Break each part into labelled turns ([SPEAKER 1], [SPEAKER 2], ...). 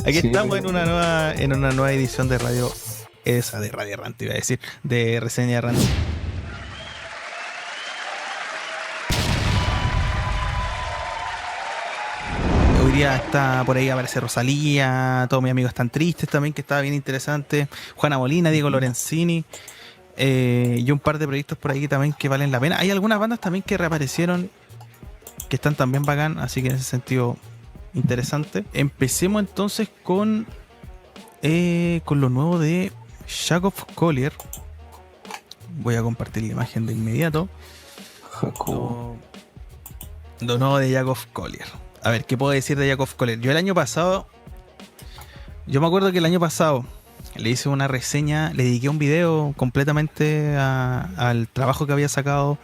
[SPEAKER 1] Aquí
[SPEAKER 2] Sí,
[SPEAKER 1] estamos en una nueva edición de Radio, esa de Radio Errante, iba a decir, de Reseña Errante. Hoy día está por ahí, aparece Rosalía, todos mis amigos están tristes también, que estaba bien interesante. Juana Molina, Diego Lorenzini, y un par de proyectos por ahí también que valen la pena. Hay algunas bandas también que reaparecieron, que están también bacán, así que en ese sentido interesante. Empecemos entonces con lo nuevo de Jacob Collier. Voy a compartir la imagen de inmediato.
[SPEAKER 2] Jacobo.
[SPEAKER 1] Lo nuevo de Jacob Collier. A ver, ¿qué puedo decir de Jacob Collier? Yo me acuerdo que el año pasado le hice una reseña, le dediqué un video completamente al trabajo que había sacado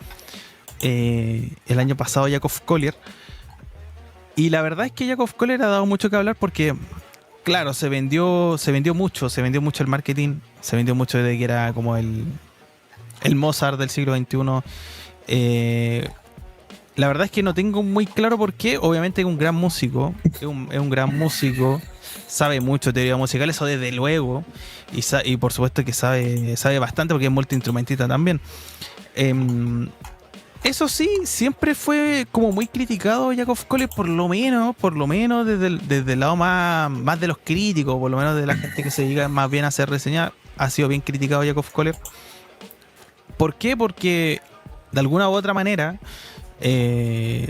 [SPEAKER 1] el año pasado Jacob Collier. Y la verdad es que Jacob Collier ha dado mucho que hablar porque, claro, se vendió mucho el marketing, se vendió mucho de que era como el Mozart del siglo XXI. La verdad es que no tengo muy claro por qué. Obviamente es un gran músico, es un gran músico, sabe mucho de teoría musical, eso desde luego, y por supuesto que sabe bastante porque es multiinstrumentista también. Eso sí, siempre fue como muy criticado Jacob Collier, por lo menos desde el lado más de los críticos, por lo menos de la gente que se dedica más bien a hacer reseñas, ha sido bien criticado Jacob Collier. ¿Por qué? Porque de alguna u otra manera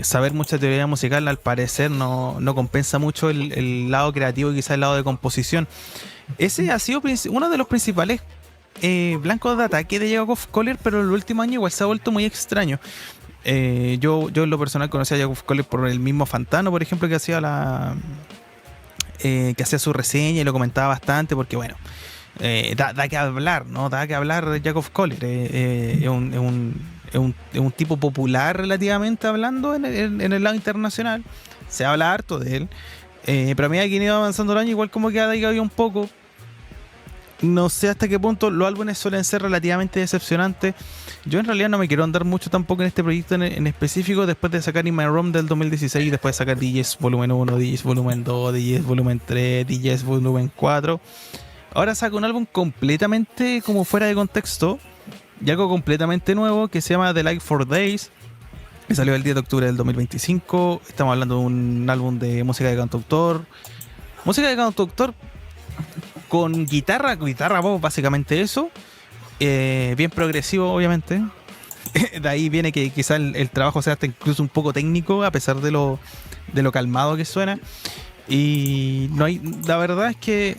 [SPEAKER 1] saber mucha teoría musical al parecer no compensa mucho el lado creativo y quizás el lado de composición. Ese ha sido uno de los principales blancos de ataque de Jacob Collier, pero en el último año igual se ha vuelto muy extraño. Yo en lo personal conocí a Jacob Collier por el mismo Fantano, por ejemplo, que hacía su reseña y lo comentaba bastante porque bueno, da que hablar, ¿no? Da que hablar Jacob Collier. Es un tipo popular relativamente hablando en el lado internacional. Se habla harto de él. Pero a medida que han ido avanzando el año, igual como que ha decaído un poco. No sé hasta qué punto los álbumes suelen ser relativamente decepcionantes. Yo en realidad no me quiero andar mucho tampoco en este proyecto en específico. Después de sacar In My Room del 2016, después de sacar DJs Volumen 1, DJs Volumen 2, DJs Volumen 3, DJs Volumen 4. Ahora saca un álbum completamente como fuera de contexto y algo completamente nuevo que se llama The Light for Days, que salió el 10 de octubre del 2025. Estamos hablando de un álbum de música de cantautor. Música de cantautor con guitarra pop, básicamente eso. Bien progresivo, obviamente. De ahí viene que quizá el trabajo sea hasta incluso un poco técnico, a pesar de lo calmado que suena. Y no hay, la verdad es que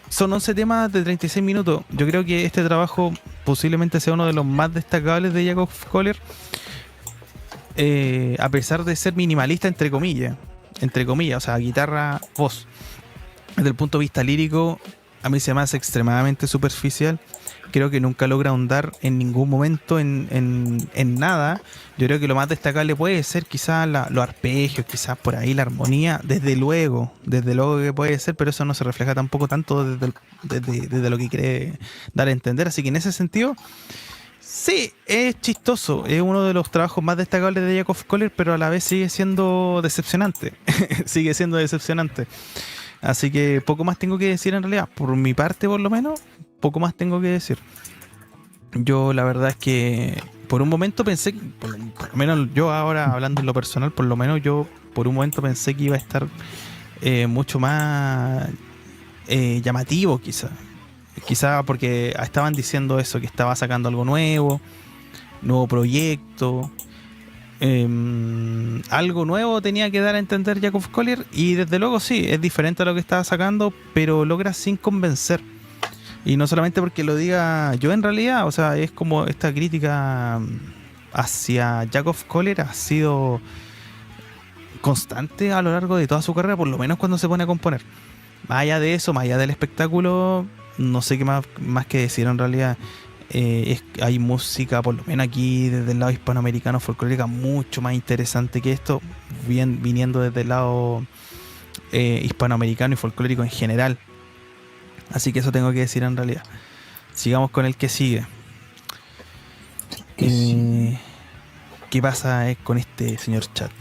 [SPEAKER 1] son 11 temas de 36 minutos. Yo creo que este trabajo posiblemente sea uno de los más destacables de Jacob Collier. A pesar de ser minimalista, entre comillas, o sea, guitarra, voz. Desde el punto de vista lírico, a mí se me hace extremadamente superficial. Creo que nunca logra ahondar en ningún momento en nada. Yo creo que lo más destacable puede ser quizás los arpegios, quizás por ahí la armonía, desde luego que puede ser, pero eso no se refleja tampoco tanto desde lo que quiere dar a entender. Así que en ese sentido, sí, es chistoso, es uno de los trabajos más destacables de Jacob Collier, pero a la vez sigue siendo decepcionante. Sigue siendo decepcionante. Así que poco más tengo que decir en realidad. Por mi parte, por lo menos, poco más tengo que decir. Yo la verdad es que por un momento pensé, por lo menos yo ahora hablando en lo personal, por lo menos yo por un momento pensé que iba a estar mucho más llamativo quizá. Quizá porque estaban diciendo eso, que estaba sacando algo nuevo proyecto. Algo nuevo tenía que dar a entender Jacob Collier, y desde luego sí, es diferente a lo que estaba sacando, pero logra sin convencer. Y no solamente porque lo diga yo en realidad, o sea, es como esta crítica hacia Jacob Collier ha sido constante a lo largo de toda su carrera, por lo menos cuando se pone a componer. Más allá de eso, más allá del espectáculo, no sé qué más que decir en realidad. Hay música, por lo menos aquí desde el lado hispanoamericano, folclórica, mucho más interesante que esto, viniendo desde el lado hispanoamericano y folclórico en general. Así que eso tengo que decir en realidad. Sigamos con el que sigue. ¿Qué pasa con este señor Chat?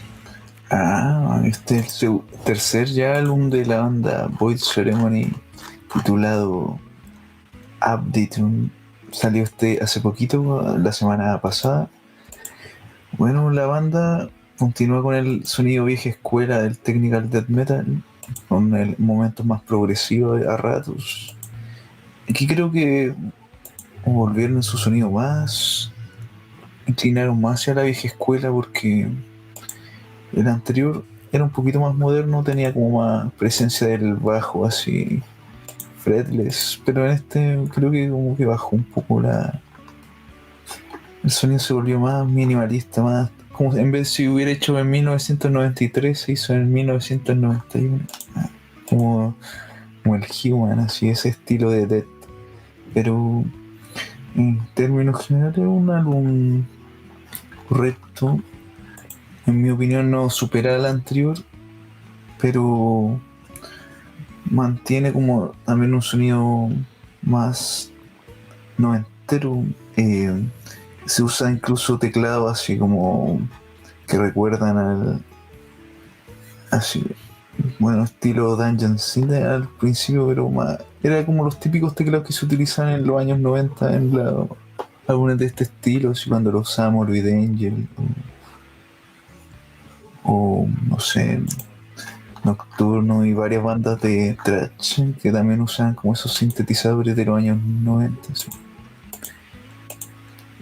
[SPEAKER 2] Este es el tercer ya álbum de la banda Void Ceremony, titulado Update. Salió hace poquito, la semana pasada. Bueno, la banda continúa con el sonido vieja escuela del technical death metal, con el momentos más progresivos a ratos. Aquí creo que volvieron en su sonido más, inclinaron más hacia la vieja escuela, porque el anterior era un poquito más moderno, tenía como más presencia del bajo así fretless, pero en este creo que como que bajó un poco el sonido, se volvió más minimalista, más como en vez de si hubiera hecho en 1993 se hizo en 1991, como, como el Human, así ese estilo de Death. Pero en términos generales un álbum correcto, en mi opinión no supera al anterior, pero mantiene como también un sonido más noventero. Se usa incluso teclado así como que recuerdan al así, bueno, estilo Dungeon Cine al principio, pero más era como los típicos teclados que se utilizaban en los años 90 en álbumes de este estilo, así cuando lo usaba Morbid Angel o no sé, Nocturno y varias bandas de thrash que también usaban como esos sintetizadores de los años 90, así,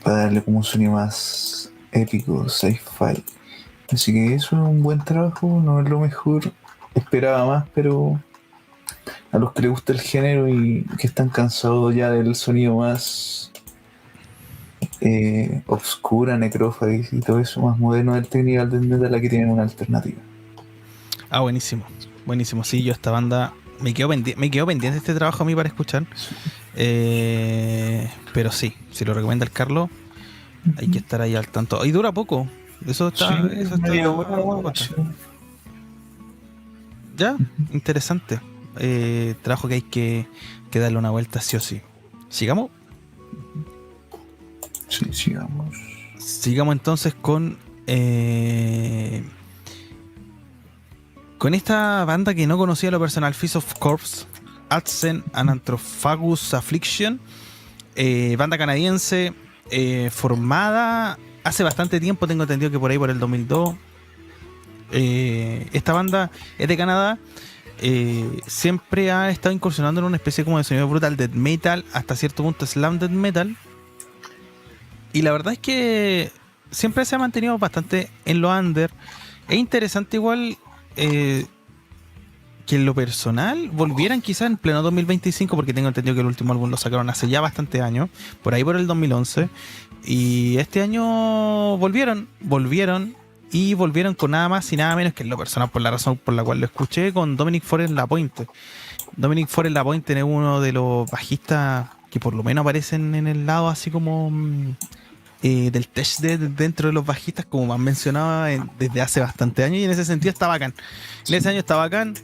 [SPEAKER 2] para darle como un sonido más épico, sci-fi. Así que eso es un buen trabajo, no es lo mejor, esperaba más, pero a los que les gusta el género y que están cansados ya del sonido más obscura, necrófagos y todo eso más moderno del technical death metal, aquí tienen una alternativa.
[SPEAKER 1] Buenísimo. Buenísimo. Sí, yo esta banda me quedo pendiente este trabajo a mí para escuchar. Pero sí, si lo recomienda el Carlos, hay que estar ahí al tanto. Y dura poco. Eso está.
[SPEAKER 2] Sí,
[SPEAKER 1] Eso está.
[SPEAKER 2] media hora, sí.
[SPEAKER 1] Ya, interesante. Trabajo que hay que darle una vuelta sí o sí. Sigamos.
[SPEAKER 2] Sí, sigamos.
[SPEAKER 1] Sigamos entonces con esta banda que no conocía lo personal, Feast of Corpse, Adsen and Anthrophagus Affliction, banda canadiense, formada hace bastante tiempo, tengo entendido que por ahí por el 2002. Esta banda es de Canadá. Siempre ha estado incursionando en una especie como de sonido brutal death metal, hasta cierto punto slam death metal. Y la verdad es que siempre se ha mantenido bastante en lo under. Es interesante igual que en lo personal volvieran quizás en pleno 2025, porque tengo entendido que el último álbum lo sacaron hace ya bastante años, por ahí por el 2011. Y este año volvieron y volvieron con nada más y nada menos que en lo personal, por la razón por la cual lo escuché, con Dominic Forest Lapointe. Dominic Forest Lapointe es uno de los bajistas que por lo menos aparecen en el lado así como del tech dentro de los bajistas, como más mencionaba desde hace bastante años, y en ese sentido está bacán. En ese año está bacán.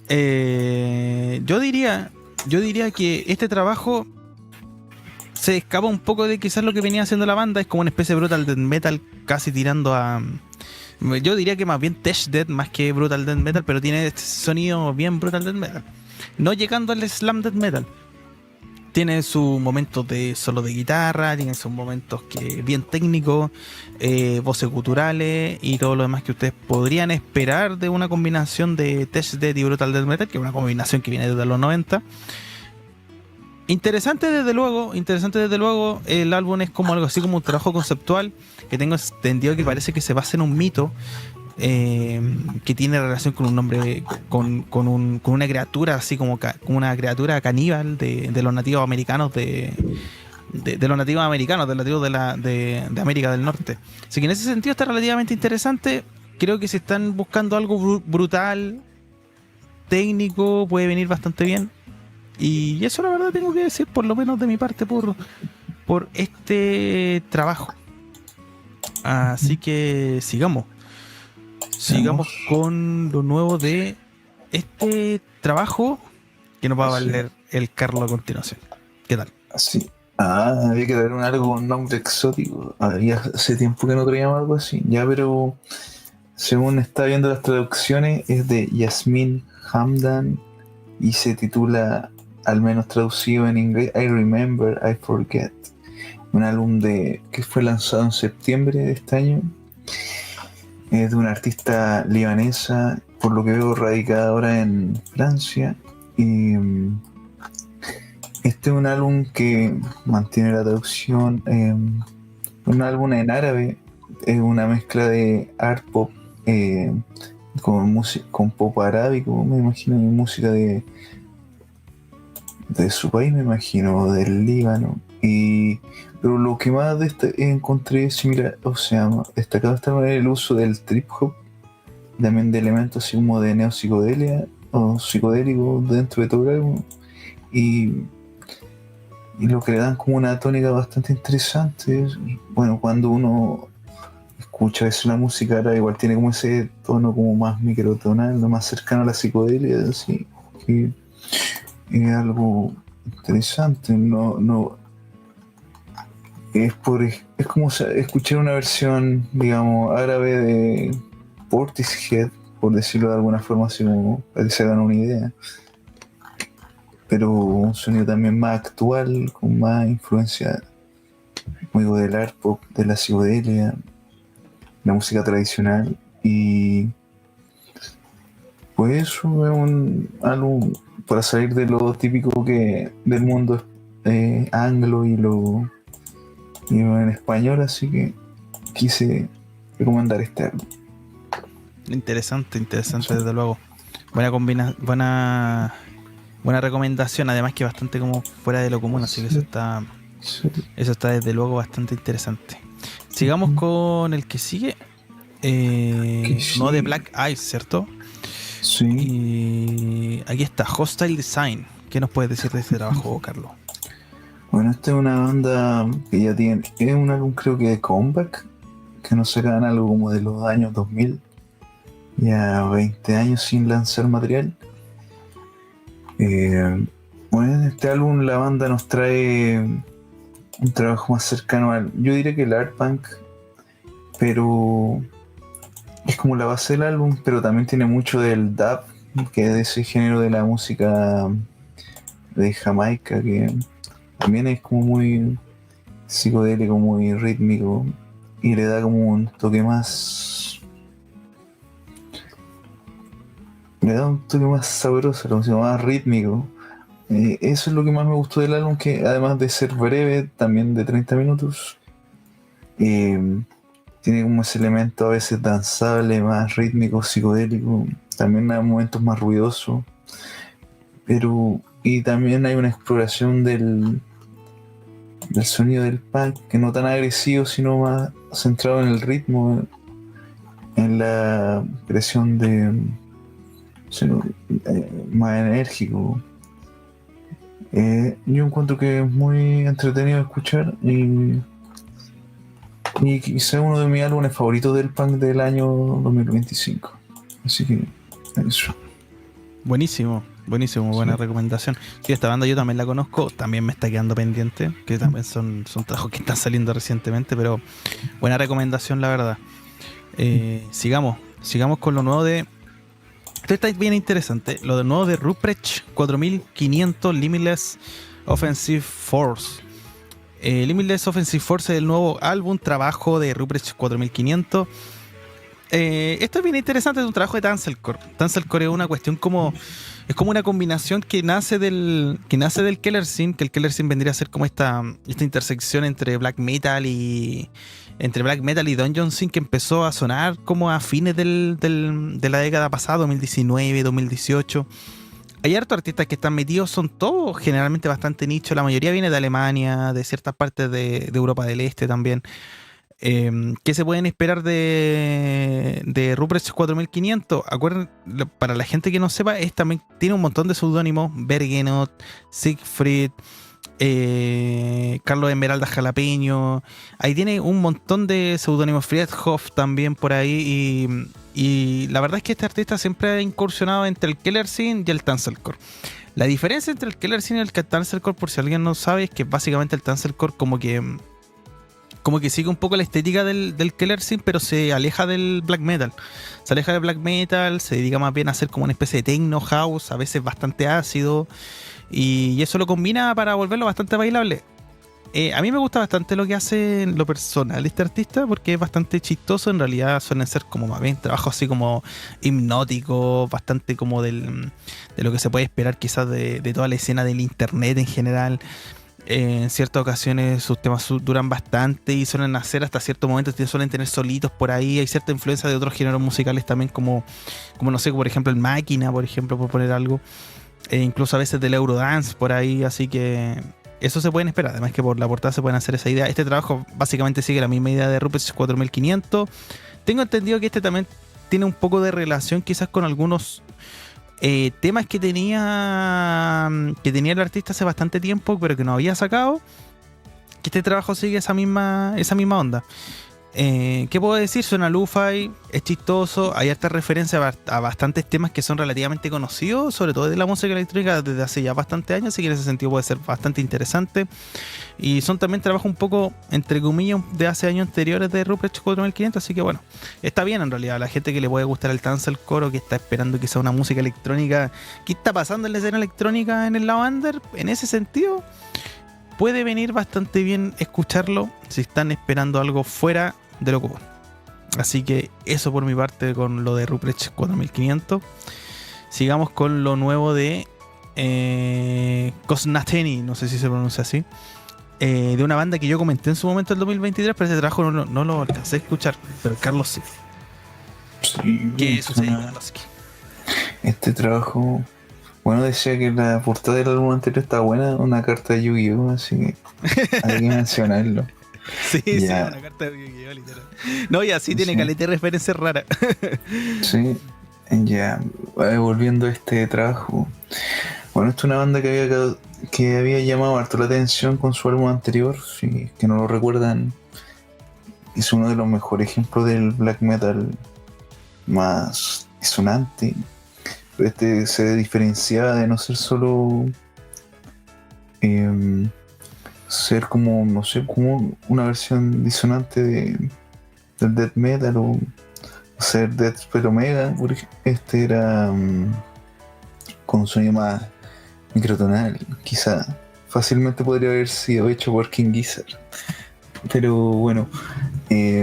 [SPEAKER 1] Yo diría que este trabajo se escapa un poco de quizás lo que venía haciendo la banda. Es como una especie de brutal death metal, casi tirando a... Yo diría que más bien tech death más que brutal death metal, pero tiene este sonido bien brutal death metal, no llegando al slam death metal. Tiene sus momentos de solo de guitarra, tiene sus momentos que bien técnicos, voces guturales y todo lo demás que ustedes podrían esperar de una combinación de tech death y brutal death metal, que es una combinación que viene desde los 90. Interesante desde luego. El álbum es como algo así como un trabajo conceptual que tengo entendido que parece que se basa en un mito que tiene relación con un nombre, con una criatura así como una criatura caníbal de los nativos americanos de los nativos americanos, de los nativos de América del Norte. Así que en ese sentido está relativamente interesante. Creo que si están buscando algo brutal, técnico, puede venir bastante bien. Y eso la verdad tengo que decir, por lo menos de mi parte, por este trabajo. Así que sigamos con lo nuevo de este trabajo que nos va a valer el Carlos a continuación. ¿Qué tal?
[SPEAKER 2] Así. Había que traer algo con nombre exótico. Hace tiempo que no traíamos algo así. Ya, pero según está viendo las traducciones, es de Yasmin Hamdan y se titula, al menos traducido en inglés, I Remember, I Forget. Un álbum que fue lanzado en septiembre de este año. Es de una artista libanesa, por lo que veo radicada ahora en Francia. Y este es un álbum que mantiene la traducción. Un álbum en árabe, es una mezcla de art pop con pop arábico, me imagino, y música de su país, me imagino, del Líbano. Pero lo que más encontré similar, o sea, destacado está el uso del trip hop, también de elementos así como de neopsicodelia o psicodélico dentro de todo el álbum. Y lo que le dan como una tónica bastante interesante. Bueno, cuando uno escucha eso, la música ahora igual tiene como ese tono como más microtonal, lo más cercano a la psicodelia, así que es algo interesante. No es como escuchar una versión, digamos, árabe de Portishead, por decirlo de alguna forma, así como para que se hagan una idea, pero un sonido también más actual, con más influencia, como digo, del art pop, de la psicodelia, la música tradicional. Y pues eso es un álbum para salir de lo típico del mundo anglo y lo en español, así que quise recomendar este álbum.
[SPEAKER 1] Interesante, desde luego. Buena recomendación, además que bastante como fuera de lo común, así que eso está desde luego bastante interesante. Sigamos con el que sigue. No, de Black Eyes, ¿cierto?
[SPEAKER 2] Sí.
[SPEAKER 1] Y aquí está, Hostile Design. ¿Qué nos puedes decir de este trabajo, Carlos?
[SPEAKER 2] Bueno, esta es una banda que ya tiene, es un álbum creo que de comeback, que nos sacan algo como de los años 2000, ya 20 años sin lanzar material. Bueno, en este álbum la banda nos trae un trabajo más cercano yo diría que el art punk, pero es como la base del álbum, pero también tiene mucho del dub, que es de ese género de la música de Jamaica, que también es como muy psicodélico, muy rítmico, y le da como un toque más sabroso, la música más rítmico. Eso es lo que más me gustó del álbum, que además de ser breve, también de 30 minutos, tiene como ese elemento a veces danzable, más rítmico, psicodélico, también hay momentos más ruidosos, y también hay una exploración del sonido del punk, que no tan agresivo, sino más centrado en el ritmo, en la creación más enérgico. Yo encuentro que es muy entretenido de escuchar y quizá uno de mis álbumes favoritos del punk del año 2025. Así que eso.
[SPEAKER 1] Buenísimo, buena recomendación. Sí, esta banda yo también la conozco, también me está quedando pendiente, que también son trabajos que están saliendo recientemente, pero buena recomendación, la verdad. Sigamos con lo nuevo de... Esto está bien interesante, lo de nuevo de Ruprecht 4500 Limitless Offensive Force. Limitless Offensive Force es el nuevo álbum, trabajo de Ruprecht 4500. Esto es bien interesante, es un trabajo de Tancelcore. Tancelcore es una cuestión es como una combinación que nace del Killer Scene, que el Killer Scene vendría a ser como esta intersección entre black metal y Dungeon Scene, que empezó a sonar como a fines de la década pasada, 2019, 2018. Hay hartos artistas que están metidos, son todos generalmente bastante nicho, la mayoría viene de Alemania, de ciertas partes de Europa del Este también. ¿Qué se pueden esperar de Ruprecht 4500? Acuerden, para la gente que no sepa, también tiene un montón de seudónimos: Bergenot, Siegfried, Carlos Esmeralda Jalapeño. Ahí tiene un montón de seudónimos, Friedhoff también por ahí. Y la verdad es que este artista siempre ha incursionado entre el Killer Scene y el Tancelcore. La diferencia entre el Killer Scene y el Tancelcore, por si alguien no sabe, es que básicamente el Tancelcore como que como que sigue un poco la estética del Killer Scene, pero se aleja del black metal. Se aleja del black metal, se dedica más bien a hacer como una especie de techno house, a veces bastante ácido, y eso lo combina para volverlo bastante bailable. A mí me gusta bastante lo que hace en lo personal este artista, porque es bastante chistoso. En realidad suelen ser como más bien trabajos así como hipnóticos, bastante como de lo que se puede esperar quizás de toda la escena del internet en general. En ciertas ocasiones sus temas duran bastante y suelen hacer hasta ciertos momentos, suelen tener solitos por ahí. Hay cierta influencia de otros géneros musicales también, como no sé, por ejemplo el Máquina, por ejemplo, por poner algo. Incluso a veces del Eurodance por ahí, así que eso se pueden esperar. Además que por la portada se pueden hacer esa idea. Este trabajo básicamente sigue la misma idea de Rupert 4500. Tengo entendido que este también tiene un poco de relación quizás con algunos temas que tenía el artista hace bastante tiempo, pero que no había sacado. Que este trabajo sigue esa misma onda. ¿Qué puedo decir? Suena lo-fi, es chistoso, hay harta referencia a bastantes temas que son relativamente conocidos, sobre todo de la música electrónica desde hace ya bastantes años, así que en ese sentido puede ser bastante interesante. Y son también trabajos un poco, entre comillas, de hace años anteriores de Rupert 4500, así que bueno, está bien en realidad. La gente que le puede gustar el dance, el coro, que está esperando que sea una música electrónica, ¿qué está pasando en la escena electrónica en el lado under? En ese sentido, puede venir bastante bien escucharlo si están esperando algo fuera de lo común. Así que eso por mi parte con lo de Ruprecht 4500. Sigamos con lo nuevo de Cosnateni, no sé si se pronuncia así, de una banda que yo comenté en su momento el 2023, pero ese trabajo no lo alcancé a escuchar, pero Carlos sí.
[SPEAKER 2] Sí,
[SPEAKER 1] ¿Qué sucedió, Carlos?
[SPEAKER 2] este trabajo, bueno, decía que la portada del álbum anterior está buena, una carta de Yu-Gi-Oh, así que hay que mencionarlo.
[SPEAKER 1] Sí,
[SPEAKER 2] Ya.
[SPEAKER 1] sí, una carta de Yu-Gi-Oh, literal. No, y así tiene
[SPEAKER 2] Sí.
[SPEAKER 1] caleta de referencias raras.
[SPEAKER 2] Sí, ya, volviendo a este trabajo. Bueno, esta es una banda que había llamado harto la atención con su álbum anterior, si es que no lo recuerdan, es uno de los mejores ejemplos del black metal más sonante. Este se diferenciaba de no ser solo ser como, no sé, como una versión disonante del death metal o ser death pero mega. Este era con un sonido más microtonal, quizá fácilmente podría haber sido hecho por King Gizzard. Pero bueno,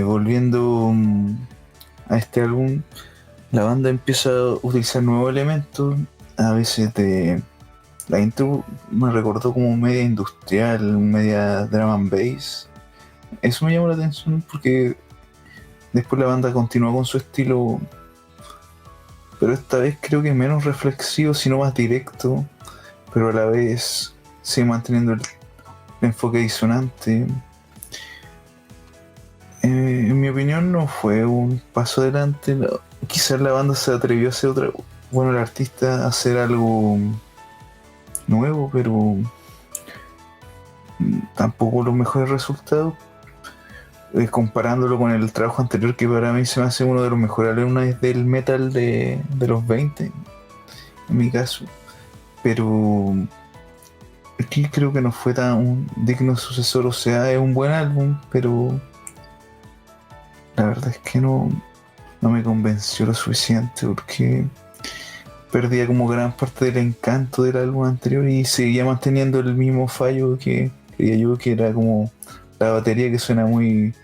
[SPEAKER 2] volviendo a este álbum, la banda empieza a utilizar nuevos elementos, a veces de... La intro me recordó como media industrial, media drum and bass. Eso me llamó la atención porque después la banda continuó con su estilo, pero esta vez creo que menos reflexivo, sino más directo, pero a la vez sigue manteniendo el enfoque disonante. En mi opinión no fue un paso adelante. No. Quizás la banda se atrevió a hacer otra... Bueno, el artista a hacer algo nuevo, pero tampoco los mejores resultados. Comparándolo con el trabajo anterior, que para mí se me hace uno de los mejores álbumes del metal de los 20, en mi caso. Pero aquí creo que no fue tan un digno sucesor. O sea, es un buen álbum, pero la verdad es que no me convenció lo suficiente, porque perdía como gran parte del encanto del álbum anterior y seguía manteniendo el mismo fallo que creía yo, que era como la batería, que suena muy,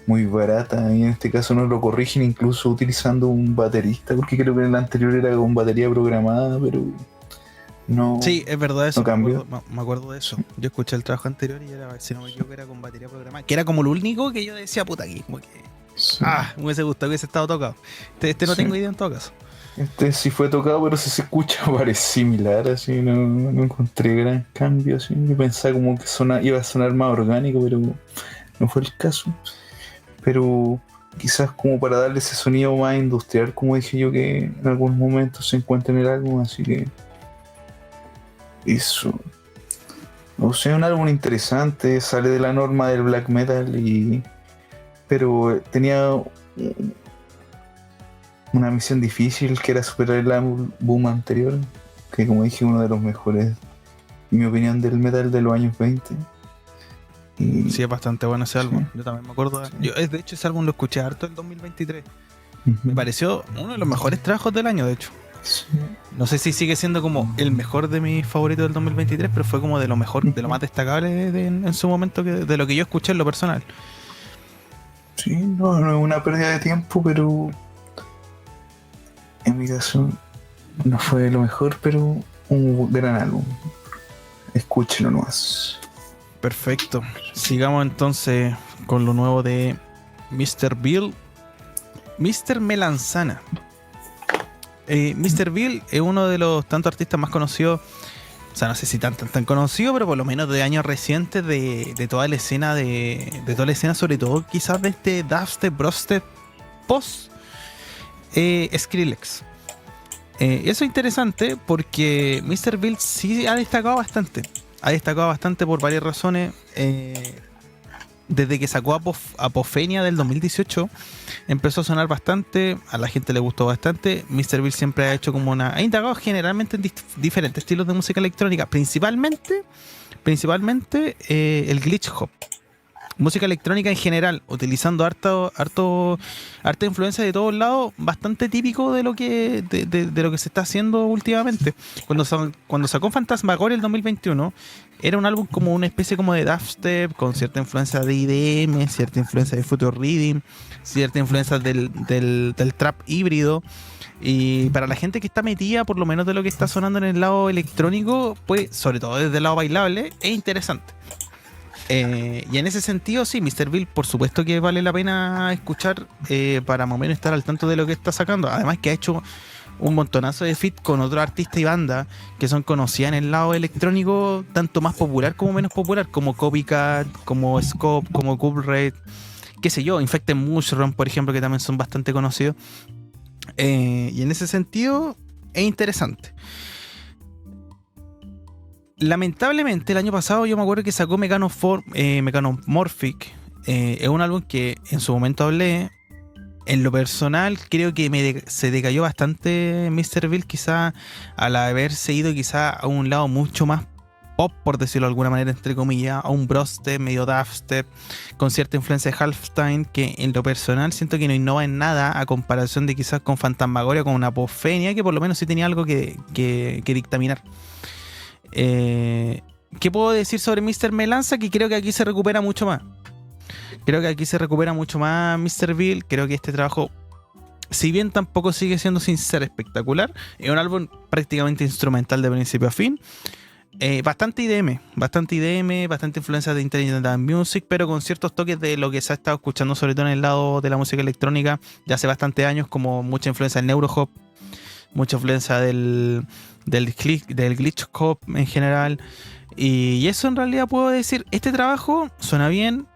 [SPEAKER 2] muy barata, y en este caso no lo corrigen incluso utilizando un baterista, porque creo que en el anterior era con batería programada, pero no.
[SPEAKER 1] Sí, es verdad eso.
[SPEAKER 2] No cambió.
[SPEAKER 1] Me acuerdo de eso. Yo escuché el trabajo anterior y era, si no me equivoco, era con batería programada, que era como lo único que yo decía, puta, aquí como que
[SPEAKER 2] Sí.
[SPEAKER 1] me hubiese gustado que hubiese estado tocado. Este no
[SPEAKER 2] Sí.
[SPEAKER 1] tengo idea en todo caso.
[SPEAKER 2] Este sí fue tocado, pero si se escucha parece similar, así, no encontré gran cambio, así. Yo pensaba como que iba a sonar más orgánico, pero no fue el caso. Pero quizás como para darle ese sonido más industrial, como dije yo, que en algunos momentos se encuentra en el álbum, así que eso. O sea, un álbum interesante, sale de la norma del black metal, pero tenía una misión difícil, que era superar el álbum anterior, que como dije, uno de los mejores, en mi opinión, del metal de los años 20. Y,
[SPEAKER 1] Sí, es bastante bueno ese
[SPEAKER 2] sí,
[SPEAKER 1] álbum. Yo también me acuerdo.
[SPEAKER 2] sí.
[SPEAKER 1] De hecho, ese álbum lo escuché harto en 2023.
[SPEAKER 2] Ujú.
[SPEAKER 1] Me pareció uno de los mejores trabajos del año, de hecho.
[SPEAKER 2] Sí.
[SPEAKER 1] No sé si sigue siendo como el mejor de mis favoritos del 2023, pero fue como de lo mejor, de lo más destacable en su momento, de lo que yo escuché en lo personal.
[SPEAKER 2] Sí, no es una pérdida de tiempo, pero en mi caso no fue lo mejor, pero un gran álbum. Escúchenlo nomás.
[SPEAKER 1] Perfecto. Sigamos entonces con lo nuevo de Mr. Bill. Mr. Melanzana. Mr. Bill es uno de los tantos artistas más conocidos. O sea, no sé si tan conocido, pero por lo menos de años recientes de toda la escena de toda la escena, sobre todo quizás de este dubstep, brostep, post Skrillex. Eso es interesante porque Mr. Bill sí ha destacado bastante. Ha destacado bastante por varias razones. Desde que sacó Apofenia del 2018 empezó a sonar bastante, a la gente le gustó bastante. Mr. Bill siempre ha hecho como ha indagado generalmente en diferentes estilos de música electrónica, principalmente el glitch hop. Música electrónica en general, utilizando harta influencia de todos lados, bastante típico de lo que de lo que se está haciendo últimamente. Cuando sacó Phantasmagoria el 2021, era un álbum como una especie como de dubstep, con cierta influencia de IDM, cierta influencia de Future Rhythm, cierta influencia del trap híbrido. Y para la gente que está metida, por lo menos de lo que está sonando en el lado electrónico, pues sobre todo desde el lado bailable, es interesante. Y en ese sentido, sí, Mr. Bill, por supuesto que vale la pena escuchar para más o menos estar al tanto de lo que está sacando. Además que ha hecho un montonazo de feat con otros artistas y bandas que son conocidas en el lado electrónico, tanto más popular como menos popular, como Copycat, como Scope, como Cubred, qué sé yo, Infected Mushroom, por ejemplo, que también son bastante conocidos. Y en ese sentido, es interesante. Lamentablemente el año pasado yo me acuerdo que sacó Mechanomorphic. Es un álbum que en su momento hablé. En lo personal creo que se decayó bastante Mr. Bill, quizá al haberse ido quizá a un lado mucho más pop, por decirlo de alguna manera, entre comillas, a un brostep, medio dubstep, con cierta influencia de Halfstein, que en lo personal siento que no innova en nada a comparación de quizás con Phantasmagoria, con una Apofenia, que por lo menos sí tenía algo que dictaminar. ¿Qué puedo decir sobre Mr. Melanza? Que creo que aquí se recupera mucho más. Mr. Bill. Creo que este trabajo, si bien tampoco sigue siendo sin ser espectacular, es un álbum prácticamente instrumental de principio a fin. Bastante IDM, bastante influencia de Intelligent Music, pero con ciertos toques de lo que se ha estado escuchando, sobre todo en el lado de la música electrónica, ya hace bastante años, como mucha influencia del Neurohop, mucha influencia del glitch hop en general. Y eso en realidad puedo decir. Este trabajo suena bien,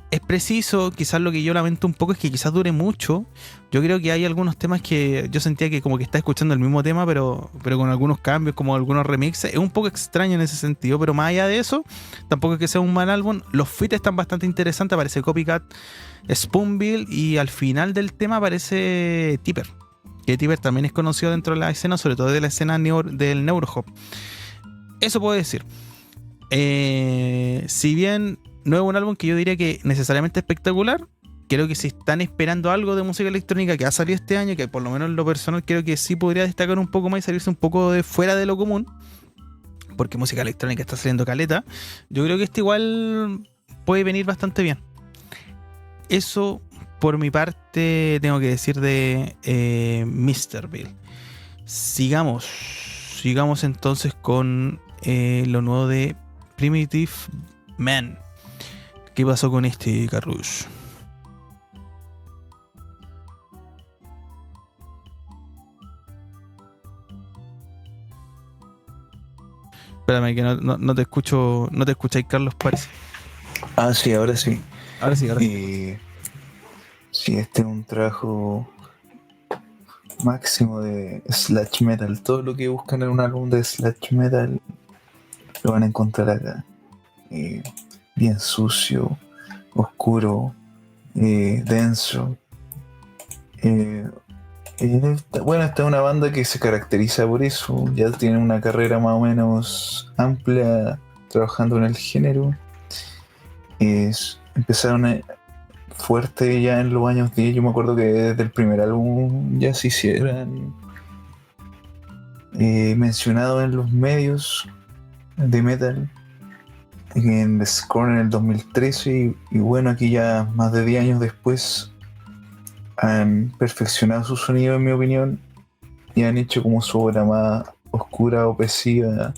[SPEAKER 1] es preciso. Quizás lo que yo lamento un poco es que quizás dure mucho. Yo creo que hay algunos temas que yo sentía que como que está escuchando el mismo tema, pero con algunos cambios, como algunos remixes. Es un poco extraño en ese sentido, pero más allá de eso, tampoco es que sea un mal álbum. Los feats están bastante interesantes. Aparece Copycat, Spoonbill, y al final del tema aparece Tipper. Que Tipper también es conocido dentro de la escena, sobre todo de la escena del Neurohop. Eso puedo decir. Si bien no es un álbum que yo diría que necesariamente espectacular, creo que si están esperando algo de música electrónica que ha salido este año, que por lo menos en lo personal creo que sí podría destacar un poco más y salirse un poco de fuera de lo común, porque música electrónica está saliendo caleta, yo creo que este igual puede venir bastante bien. Eso por mi parte tengo que decir de Mr. Bill. Sigamos entonces con lo nuevo de Primitive Man. ¿Qué pasó con este, Carrush? Espérame que no te escucho, no te escucháis, Carlos, parece.
[SPEAKER 2] Ah, sí, ahora sí.
[SPEAKER 1] Ahora sí.
[SPEAKER 2] Sí, este es un trabajo máximo de sludge metal. Todo lo que buscan en un álbum de sludge metal lo van a encontrar acá. Bien sucio, oscuro, denso. Bueno, esta es una banda que se caracteriza por eso. Ya tiene una carrera más o menos amplia trabajando en el género. empezaron fuerte ya en los años 10. Yo me acuerdo que desde el primer álbum ya se hicieran mencionados en los medios de metal, en The Score en el 2013, y bueno, aquí ya más de 10 años después han perfeccionado su sonido, en mi opinión, y han hecho como su obra más oscura, opresiva,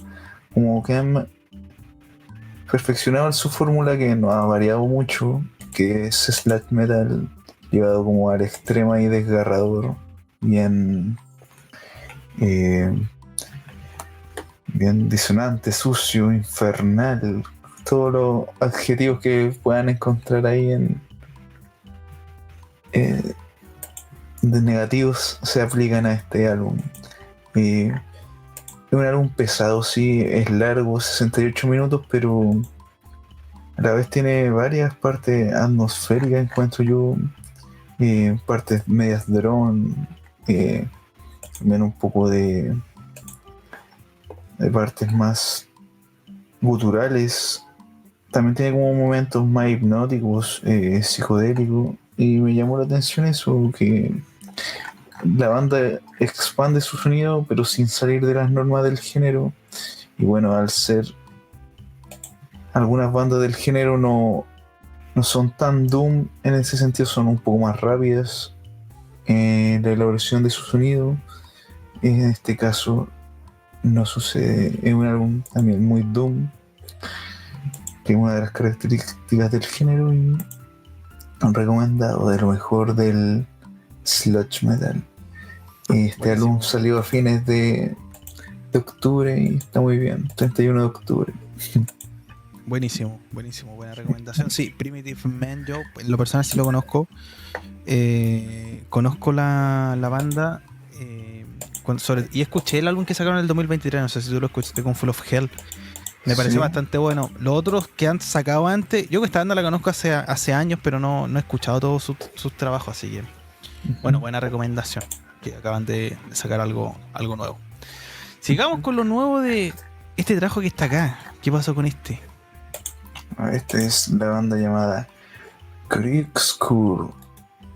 [SPEAKER 2] como que han perfeccionado su fórmula, que no ha variado mucho, que es slash metal llevado como al extremo y desgarrador, bien bien disonante, sucio, infernal, todos los adjetivos que puedan encontrar ahí eh, de negativos se aplican a este álbum. Es un álbum pesado, sí, es largo, 68 minutos, pero a la vez tiene varias partes atmosféricas, encuentro yo, partes medias drone, también un poco de partes más guturales. También tiene como momentos más hipnóticos, psicodélicos, y me llamó la atención eso, que la banda expande su sonido pero sin salir de las normas del género. Y bueno, al ser algunas bandas del género no son tan doom en ese sentido, son un poco más rápidas en la elaboración de su sonido. En este caso no sucede, es un álbum también muy doom, que es una de las características del género, y un recomendado de lo mejor del sludge metal. Este
[SPEAKER 1] Buenísimo.
[SPEAKER 2] álbum salió a fines de octubre y está muy bien, 31 de octubre.
[SPEAKER 1] Buenísimo, buena recomendación. Sí, Primitive Man, yo en lo personal sí lo conozco. Conozco la banda, y escuché el álbum que sacaron en el 2023, no sé si tú lo escuchaste, con Full of Hell. Me pareció
[SPEAKER 2] Sí.
[SPEAKER 1] bastante bueno. Los otros que han sacado antes, yo que esta banda la conozco hace años, pero no he escuchado todos sus trabajos, así que bueno, buena recomendación, que acaban de sacar algo nuevo. Sigamos con lo nuevo de este trabajo que está acá. ¿Qué pasó con este?
[SPEAKER 2] Esta es la banda llamada Kriegsskull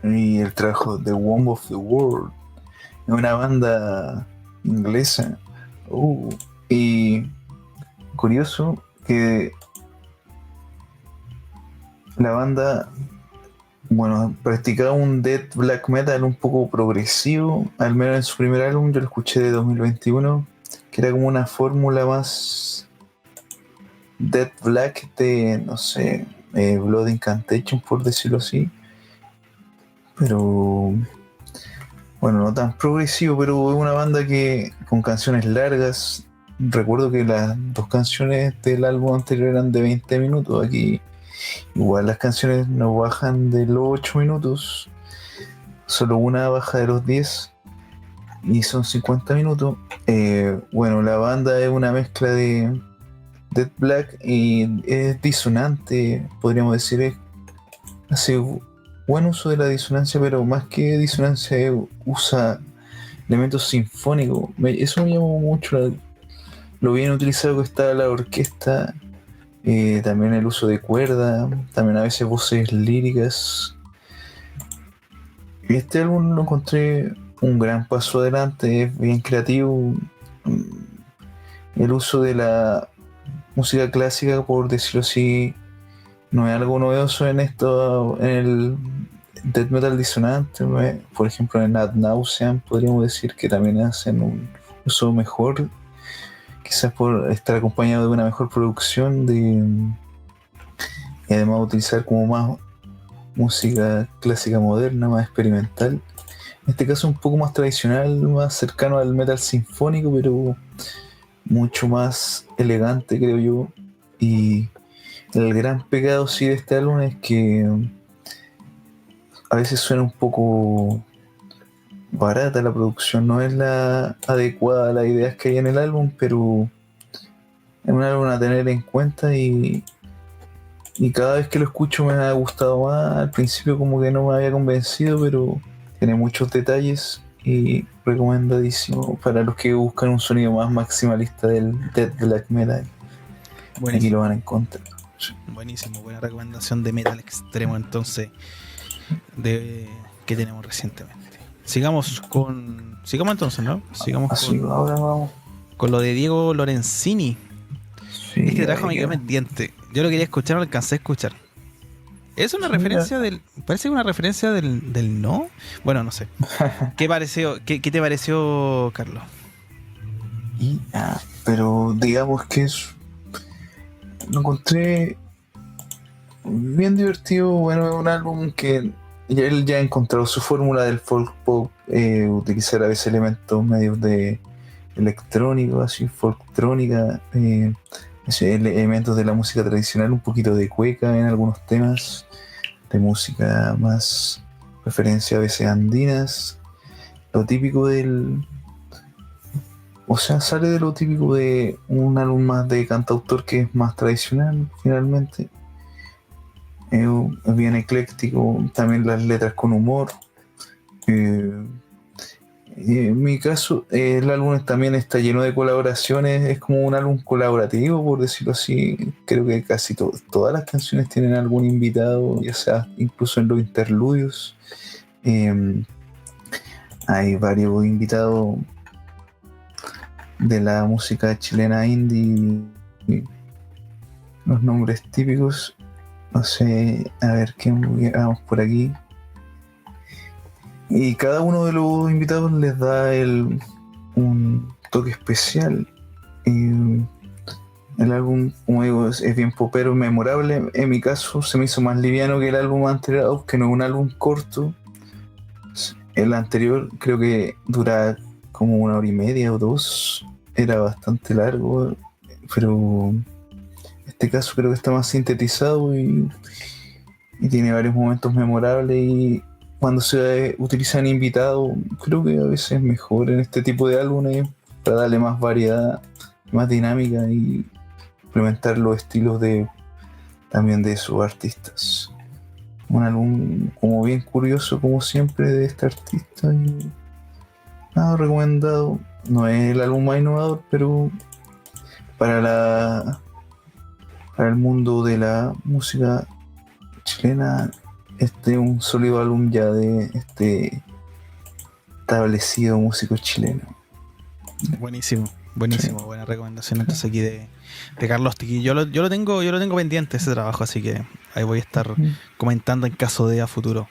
[SPEAKER 2] y el trabajo The Womb of the World. Es una banda inglesa. Y curioso que la banda, bueno, practicaba un death black metal un poco progresivo, al menos en su primer álbum. Yo lo escuché de 2021, que era como una fórmula más death black de, no sé, Blood Incantation, por decirlo así, pero bueno, no tan progresivo, pero es una banda que con canciones largas. Recuerdo que las dos canciones del álbum anterior eran de 20 minutos. Aquí igual las canciones no bajan de los 8 minutos, solo una baja de los 10 y son 50 minutos. Bueno, la banda es una mezcla de Dead Black y es disonante, podríamos decir. Hace buen uso de la disonancia, pero más que disonancia usa elementos sinfónicos. Eso me llamó mucho lo bien utilizado que está la orquesta. También el uso de cuerda, también a veces voces líricas. Y este álbum lo encontré un gran paso adelante, es bien creativo. El uso de la música clásica, por decirlo así, no es algo novedoso en esto, en el death metal disonante. Por ejemplo, en Ad Nauseam podríamos decir que también hacen un uso mejor, quizás por estar acompañado de una mejor producción, y además utilizar como más música clásica moderna, más experimental. En este caso un poco más tradicional, más cercano al metal sinfónico, pero mucho más elegante, creo yo. Y el gran pecado sí de este álbum es que a veces suena un poco barata la producción, no es la adecuada a las ideas que hay en el álbum, pero es un álbum a tener en cuenta, y cada vez que lo escucho me ha gustado más. Al principio como que no me había convencido, pero tiene muchos detalles y recomendadísimo para los que buscan un sonido más maximalista del death black metal. Aquí
[SPEAKER 1] Buenísimo.
[SPEAKER 2] lo van a encontrar.
[SPEAKER 1] Buenísimo, buena recomendación de metal extremo entonces que tenemos recientemente. Sigamos entonces, ¿no? Sigamos
[SPEAKER 2] Así, ahora vamos.
[SPEAKER 1] con lo de Diego Lorenzini.
[SPEAKER 2] Sí,
[SPEAKER 1] Este trabajo me
[SPEAKER 2] ahí
[SPEAKER 1] quedó
[SPEAKER 2] queda.
[SPEAKER 1] pendiente. Yo lo quería escuchar, no lo alcancé a escuchar. ¿Es una
[SPEAKER 2] Sí,
[SPEAKER 1] referencia del... Parece una referencia del no? Bueno, no sé. ¿Qué te pareció, Carlos?
[SPEAKER 2] pero digamos que lo encontré bien divertido. Bueno, es un álbum que él ya ha encontrado su fórmula del folk pop, utilizar a veces elementos medios de electrónico, así folktrónica, elementos de la música tradicional, un poquito de cueca en algunos temas, de música más referencia a veces andinas, lo típico o sea, sale de lo típico de un álbum más de cantautor que es más tradicional, finalmente. Es bien ecléctico, también las letras con humor. Eh, en mi caso, el álbum también está lleno de colaboraciones, es como un álbum colaborativo, por decirlo así. Creo que casi todas las canciones tienen algún invitado, ya sea incluso en los interludios. Eh, Hay varios invitados de la música chilena indie, los nombres típicos. No sé, a ver qué vamos por aquí. Y cada uno de los invitados les da un toque especial. El álbum, como digo, es bien popero, memorable. En mi caso, se me hizo más liviano que el álbum anterior, que no es un álbum corto. El anterior creo que dura como 1 hora y media o 2. Era bastante largo, pero en este caso creo que está más sintetizado y tiene varios momentos memorables. Y cuando se utilizan invitados, creo que a veces es mejor en este tipo de álbumes para darle más variedad, más dinámica y implementar los estilos también de sus artistas. Un álbum como bien curioso, como siempre, de este artista. Y nada, recomendado. No es el álbum más innovador, pero para el mundo de la música chilena, este es un sólido álbum ya de este establecido músico chileno.
[SPEAKER 1] Buenísimo,
[SPEAKER 2] Sí.
[SPEAKER 1] buena recomendación entonces aquí de Carlos Tiqui. Yo lo tengo pendiente ese trabajo, así que ahí voy a estar comentando en caso de a futuro.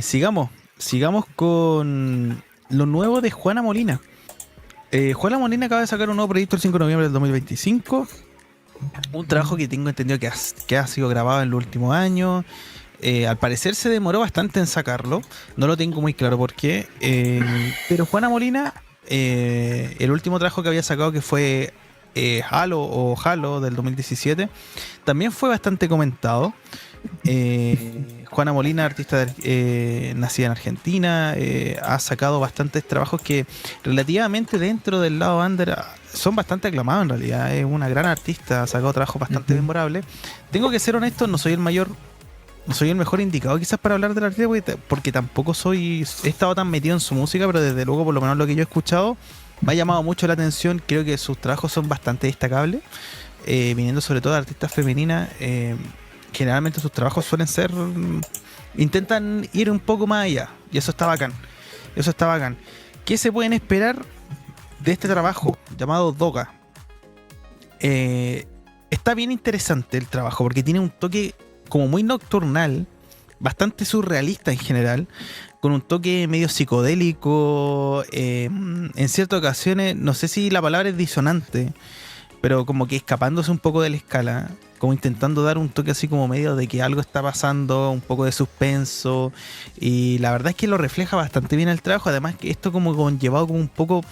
[SPEAKER 1] Sigamos con lo nuevo de Juana Molina. Juana Molina acaba de sacar un nuevo proyecto el 5 de noviembre del 2025. Un trabajo que tengo entendido que ha sido grabado en los últimos años. Al parecer se demoró bastante en sacarlo. No lo tengo muy claro por qué. Pero Juana Molina, el último trabajo que había sacado, que fue Halo del 2017, también fue bastante comentado. Juana Molina, artista nacida en Argentina, ha sacado bastantes trabajos que relativamente dentro del lado under son bastante aclamados en realidad. Es una gran artista, ha sacado trabajos bastante memorables. Tengo que ser honesto, no soy el mejor indicado quizás para hablar del artista porque tampoco he estado tan metido en su música, pero desde luego, por lo menos lo que yo he escuchado, me ha llamado mucho la atención. Creo que sus trabajos son bastante destacables, viniendo sobre todo de artistas femeninas. Generalmente sus trabajos suelen ser... intentan ir un poco más allá. Y eso está bacán. ¿Qué se pueden esperar de este trabajo llamado Doga? Está bien interesante el trabajo porque tiene un toque como muy nocturnal, bastante surrealista en general, con un toque medio psicodélico. En ciertas ocasiones, no sé si la palabra es disonante, pero como que escapándose un poco de la escala, como intentando dar un toque así como medio de que algo está pasando, un poco de suspenso, y la verdad es que lo refleja bastante bien el trabajo. Además que esto como conllevado como un poco,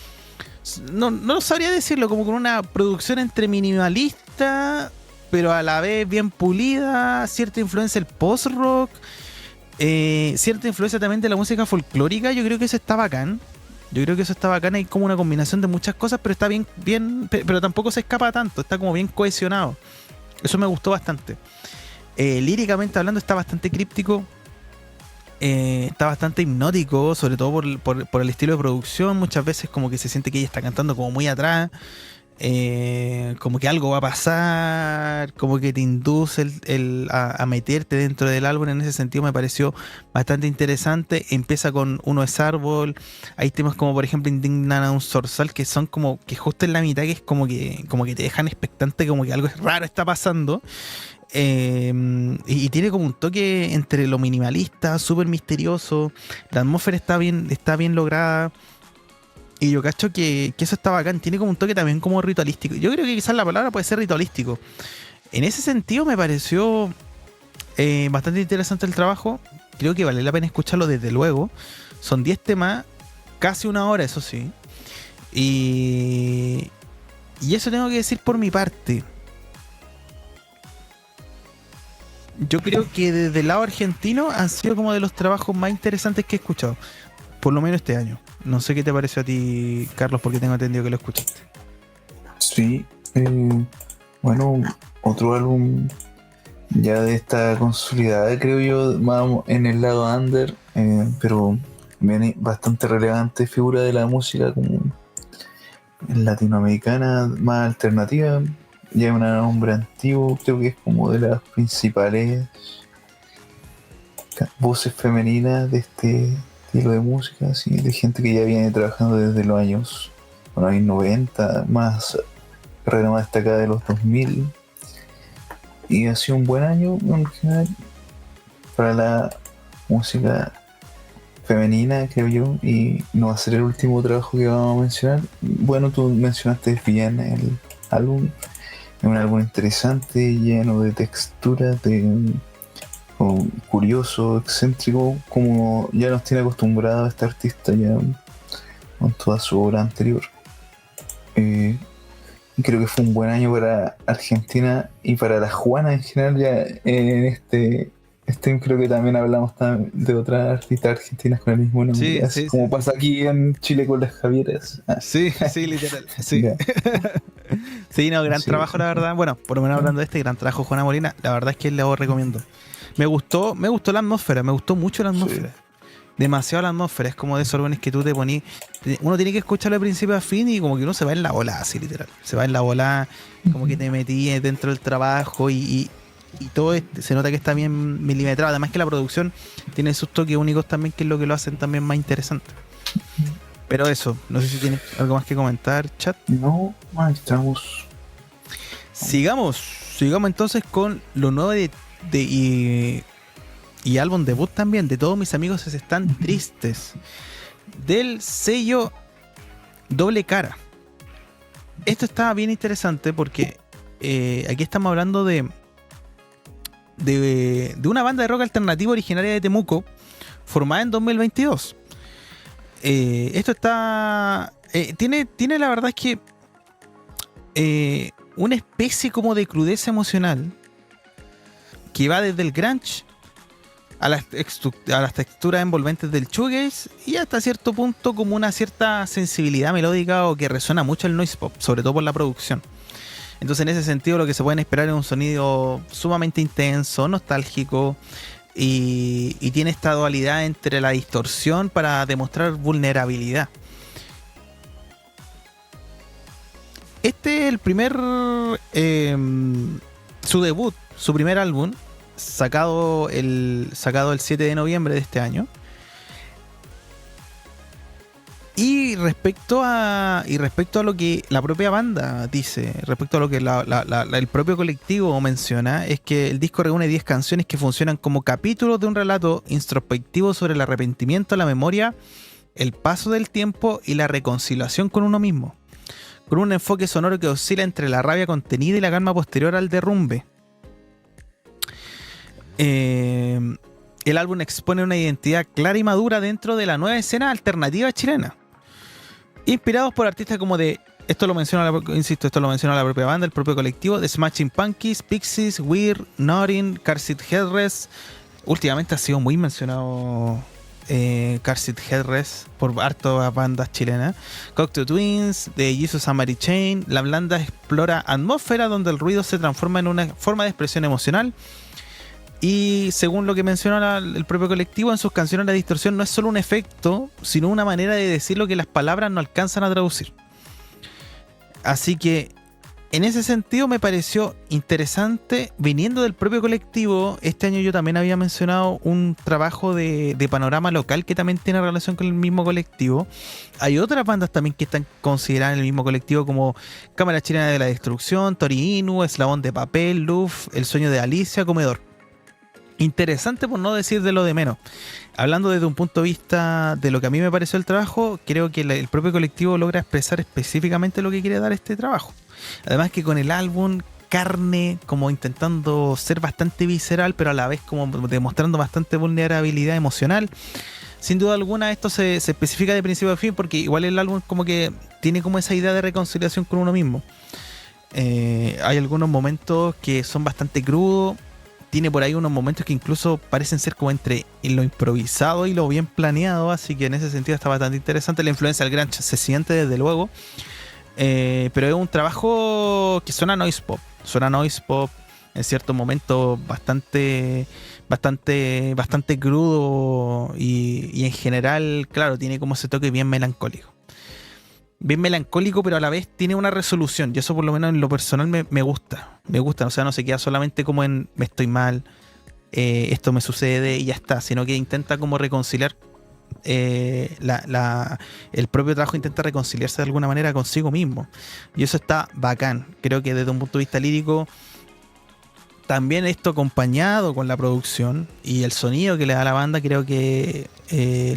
[SPEAKER 1] no sabría decirlo, como con una producción entre minimalista pero a la vez bien pulida, cierta influencia del post-rock, cierta influencia también de la música folclórica. Yo creo que eso está bacán. Hay como una combinación de muchas cosas, pero está bien, pero tampoco se escapa tanto, está como bien cohesionado. Eso me gustó bastante. Líricamente hablando está bastante críptico, está bastante hipnótico, sobre todo por el estilo de producción. Muchas veces como que se siente que ella está cantando como muy atrás. como que algo va a pasar, como que te induce a meterte dentro del álbum. En ese sentido me pareció bastante interesante. Empieza con Uno es árbol, hay temas como por ejemplo Indignan a un zorzal, que son como que justo en la mitad, que es como que te dejan expectante, como que algo raro está pasando. Y tiene como un toque entre lo minimalista, súper misterioso. La atmósfera está bien lograda. Y yo cacho que eso está bacán. Tiene como un toque también como ritualístico. Yo creo que quizás la palabra puede ser ritualístico. En ese sentido me pareció bastante interesante el trabajo. Creo que vale la pena escucharlo desde luego. Son 10 temas, casi una hora, eso sí. Y eso tengo que decir por mi parte. Yo creo que desde el lado argentino han sido como de los trabajos más interesantes que he escuchado. Por lo menos este año. No sé qué te pareció a ti, Carlos, porque tengo entendido que lo escuchaste.
[SPEAKER 2] Sí, bueno, otro álbum ya de esta consolidada, creo yo, más en el lado under, pero viene bastante relevante figura de la música como latinoamericana, más alternativa. Ya es un nombre antiguo, creo que es como de las principales voces femeninas de este estilo de música, así, de gente que ya viene trabajando desde los años 90, más carrera más destacada de los 2000, y ha sido un buen año en general para la música femenina, creo yo, y no va a ser el último trabajo que vamos a mencionar. Bueno, tú mencionaste bien el álbum. Es un álbum interesante, lleno de texturas, curioso, excéntrico, como ya nos tiene acostumbrado a este artista ya con toda su obra anterior. Creo que fue un buen año para Argentina y para la Juana en general. Ya en este creo que también hablamos de otras artistas argentinas con el mismo nombre, así como pasa aquí en Chile con las Javieras.
[SPEAKER 1] Sí, literal. Sí. Sí, no, gran trabajo, la verdad. Bueno, por lo menos hablando de este gran trabajo, Juana Molina, la verdad es que lo recomiendo. Me gustó la atmósfera, me gustó mucho la atmósfera. Demasiado la atmósfera, es como de esos álbumes que tú te ponís. Uno tiene que escucharlo de principio a fin y como que uno se va en la bola, así literal. Se va en la bola, como que te metí dentro del trabajo y todo se nota que está bien milimetrado. Además que la producción tiene sus toques únicos también, que es lo que lo hacen también más interesante. Pero eso, no sé si tienes algo más que comentar, chat.
[SPEAKER 2] No, estamos.
[SPEAKER 1] Sigamos entonces con lo nuevo y álbum debut también de Todos mis amigos están tristes, del sello Doble Cara. Esto está bien interesante porque aquí estamos hablando de una banda de rock alternativo originaria de Temuco, formada en 2022. Esto está tiene la verdad es que una especie como de crudeza emocional que va desde el grunge a las texturas envolventes del shoegaze y hasta cierto punto como una cierta sensibilidad melódica o que resuena mucho el noise pop, sobre todo por la producción. Entonces en ese sentido lo que se pueden esperar es un sonido sumamente intenso, nostálgico y tiene esta dualidad entre la distorsión para demostrar vulnerabilidad. Este es el primer su debut, su primer álbum, sacado el 7 de noviembre de este año. Y respecto a lo que la propia banda dice, respecto a lo que el propio colectivo menciona, es que el disco reúne 10 canciones que funcionan como capítulos de un relato introspectivo sobre el arrepentimiento, la memoria, el paso del tiempo y la reconciliación con uno mismo, con un enfoque sonoro que oscila entre la rabia contenida y la calma posterior al derrumbe. El álbum expone una identidad clara y madura dentro de la nueva escena alternativa chilena, inspirados por artistas como esto lo menciona la propia banda, el propio colectivo, The Smashing Pumpkins, Pixies, Weird, Nothing, Car Seat Headrest. Últimamente ha sido muy mencionado Car Seat Headrest por hartas bandas chilenas. Cocteau Twins, The Jesus and Mary Chain. La banda explora atmósfera donde el ruido se transforma en una forma de expresión emocional. Y según lo que menciona el propio colectivo, en sus canciones la distorsión no es solo un efecto, sino una manera de decir lo que las palabras no alcanzan a traducir. Así que en ese sentido me pareció interesante, viniendo del propio colectivo. Este año yo también había mencionado un trabajo de panorama local que también tiene relación con el mismo colectivo. Hay otras bandas también que están consideradas en el mismo colectivo, como Cámara Chilena de la Destrucción, Tori Inu, Eslabón de Papel, Luf, El Sueño de Alicia, Comedor. Interesante, por no decir de lo de menos. Hablando desde un punto de vista de lo que a mí me pareció el trabajo, creo que el propio colectivo logra expresar específicamente lo que quiere dar este trabajo. Además que con el álbum Carne, como intentando ser bastante visceral, pero a la vez como demostrando bastante vulnerabilidad emocional. Sin duda alguna esto se especifica de principio a fin, porque igual el álbum como que tiene como esa idea de reconciliación con uno mismo. Hay algunos momentos que son bastante crudos. Tiene por ahí unos momentos que incluso parecen ser como entre lo improvisado y lo bien planeado, así que en ese sentido está bastante interesante. La influencia del grunge se siente desde luego, pero es un trabajo que suena noise pop en ciertos momentos bastante crudo y en general, claro, tiene como ese toque bien melancólico, pero a la vez tiene una resolución, y eso por lo menos en lo personal me gusta, o sea, no se queda solamente como en me estoy mal, esto me sucede y ya está, sino que intenta como reconciliar, el propio trabajo intenta reconciliarse de alguna manera consigo mismo, y eso está bacán. Creo que desde un punto de vista lírico, también esto acompañado con la producción y el sonido que le da la banda, creo que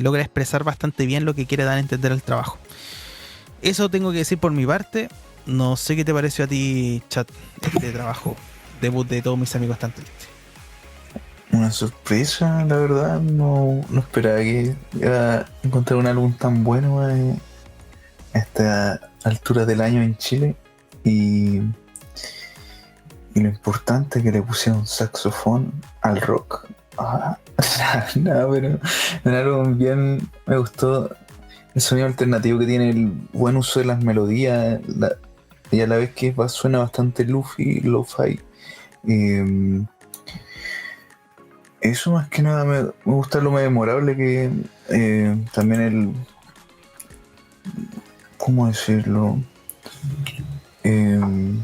[SPEAKER 1] logra expresar bastante bien lo que quiere dar a entender el trabajo. Eso tengo que decir por mi parte. No sé qué te pareció a ti, Chat, este trabajo. Debut de Todos Mis Amigos Tan Tristes.
[SPEAKER 2] Una sorpresa, la verdad. No esperaba que iba a encontrar un álbum tan bueno a esta altura del año en Chile. Y lo importante que le pusieron saxofón al rock. Nada, pero un álbum bien me gustó. El sonido alternativo que tiene, el buen uso de las melodías, y a la vez que suena bastante lo-fi. Eso más que nada me gusta lo memorable que también ¿cómo decirlo? Me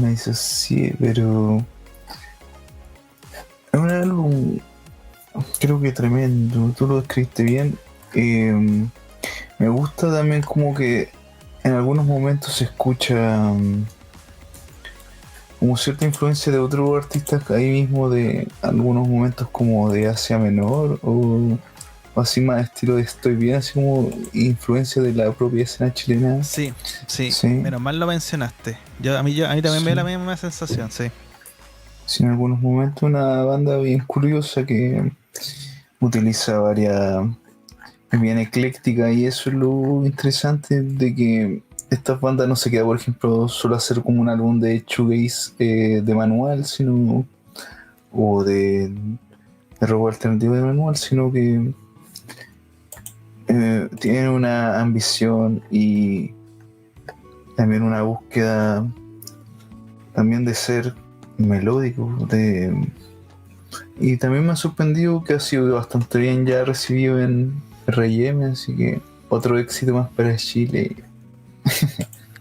[SPEAKER 2] dice así, pero es un álbum, creo que tremendo, tú lo describiste bien. Me gusta también como que en algunos momentos se escucha como cierta influencia de otros artistas ahí mismo, de algunos momentos como de Asia Menor o así más estilo de Estoy Bien, así como influencia de la propia escena chilena.
[SPEAKER 1] Sí, menos mal lo mencionaste. A mí también me da la misma sensación, sí.
[SPEAKER 2] Sí, en algunos momentos una banda bien curiosa que utiliza varias, bien ecléctica, y eso es lo interesante de que estas bandas no se queda, por ejemplo, solo hacer como un álbum de shoegaze de manual, sino o de rock alternativo de manual, sino que tienen una ambición y también una búsqueda también de ser melódico, y también me ha sorprendido que ha sido bastante bien ya recibido en R&M, así que otro éxito más para Chile.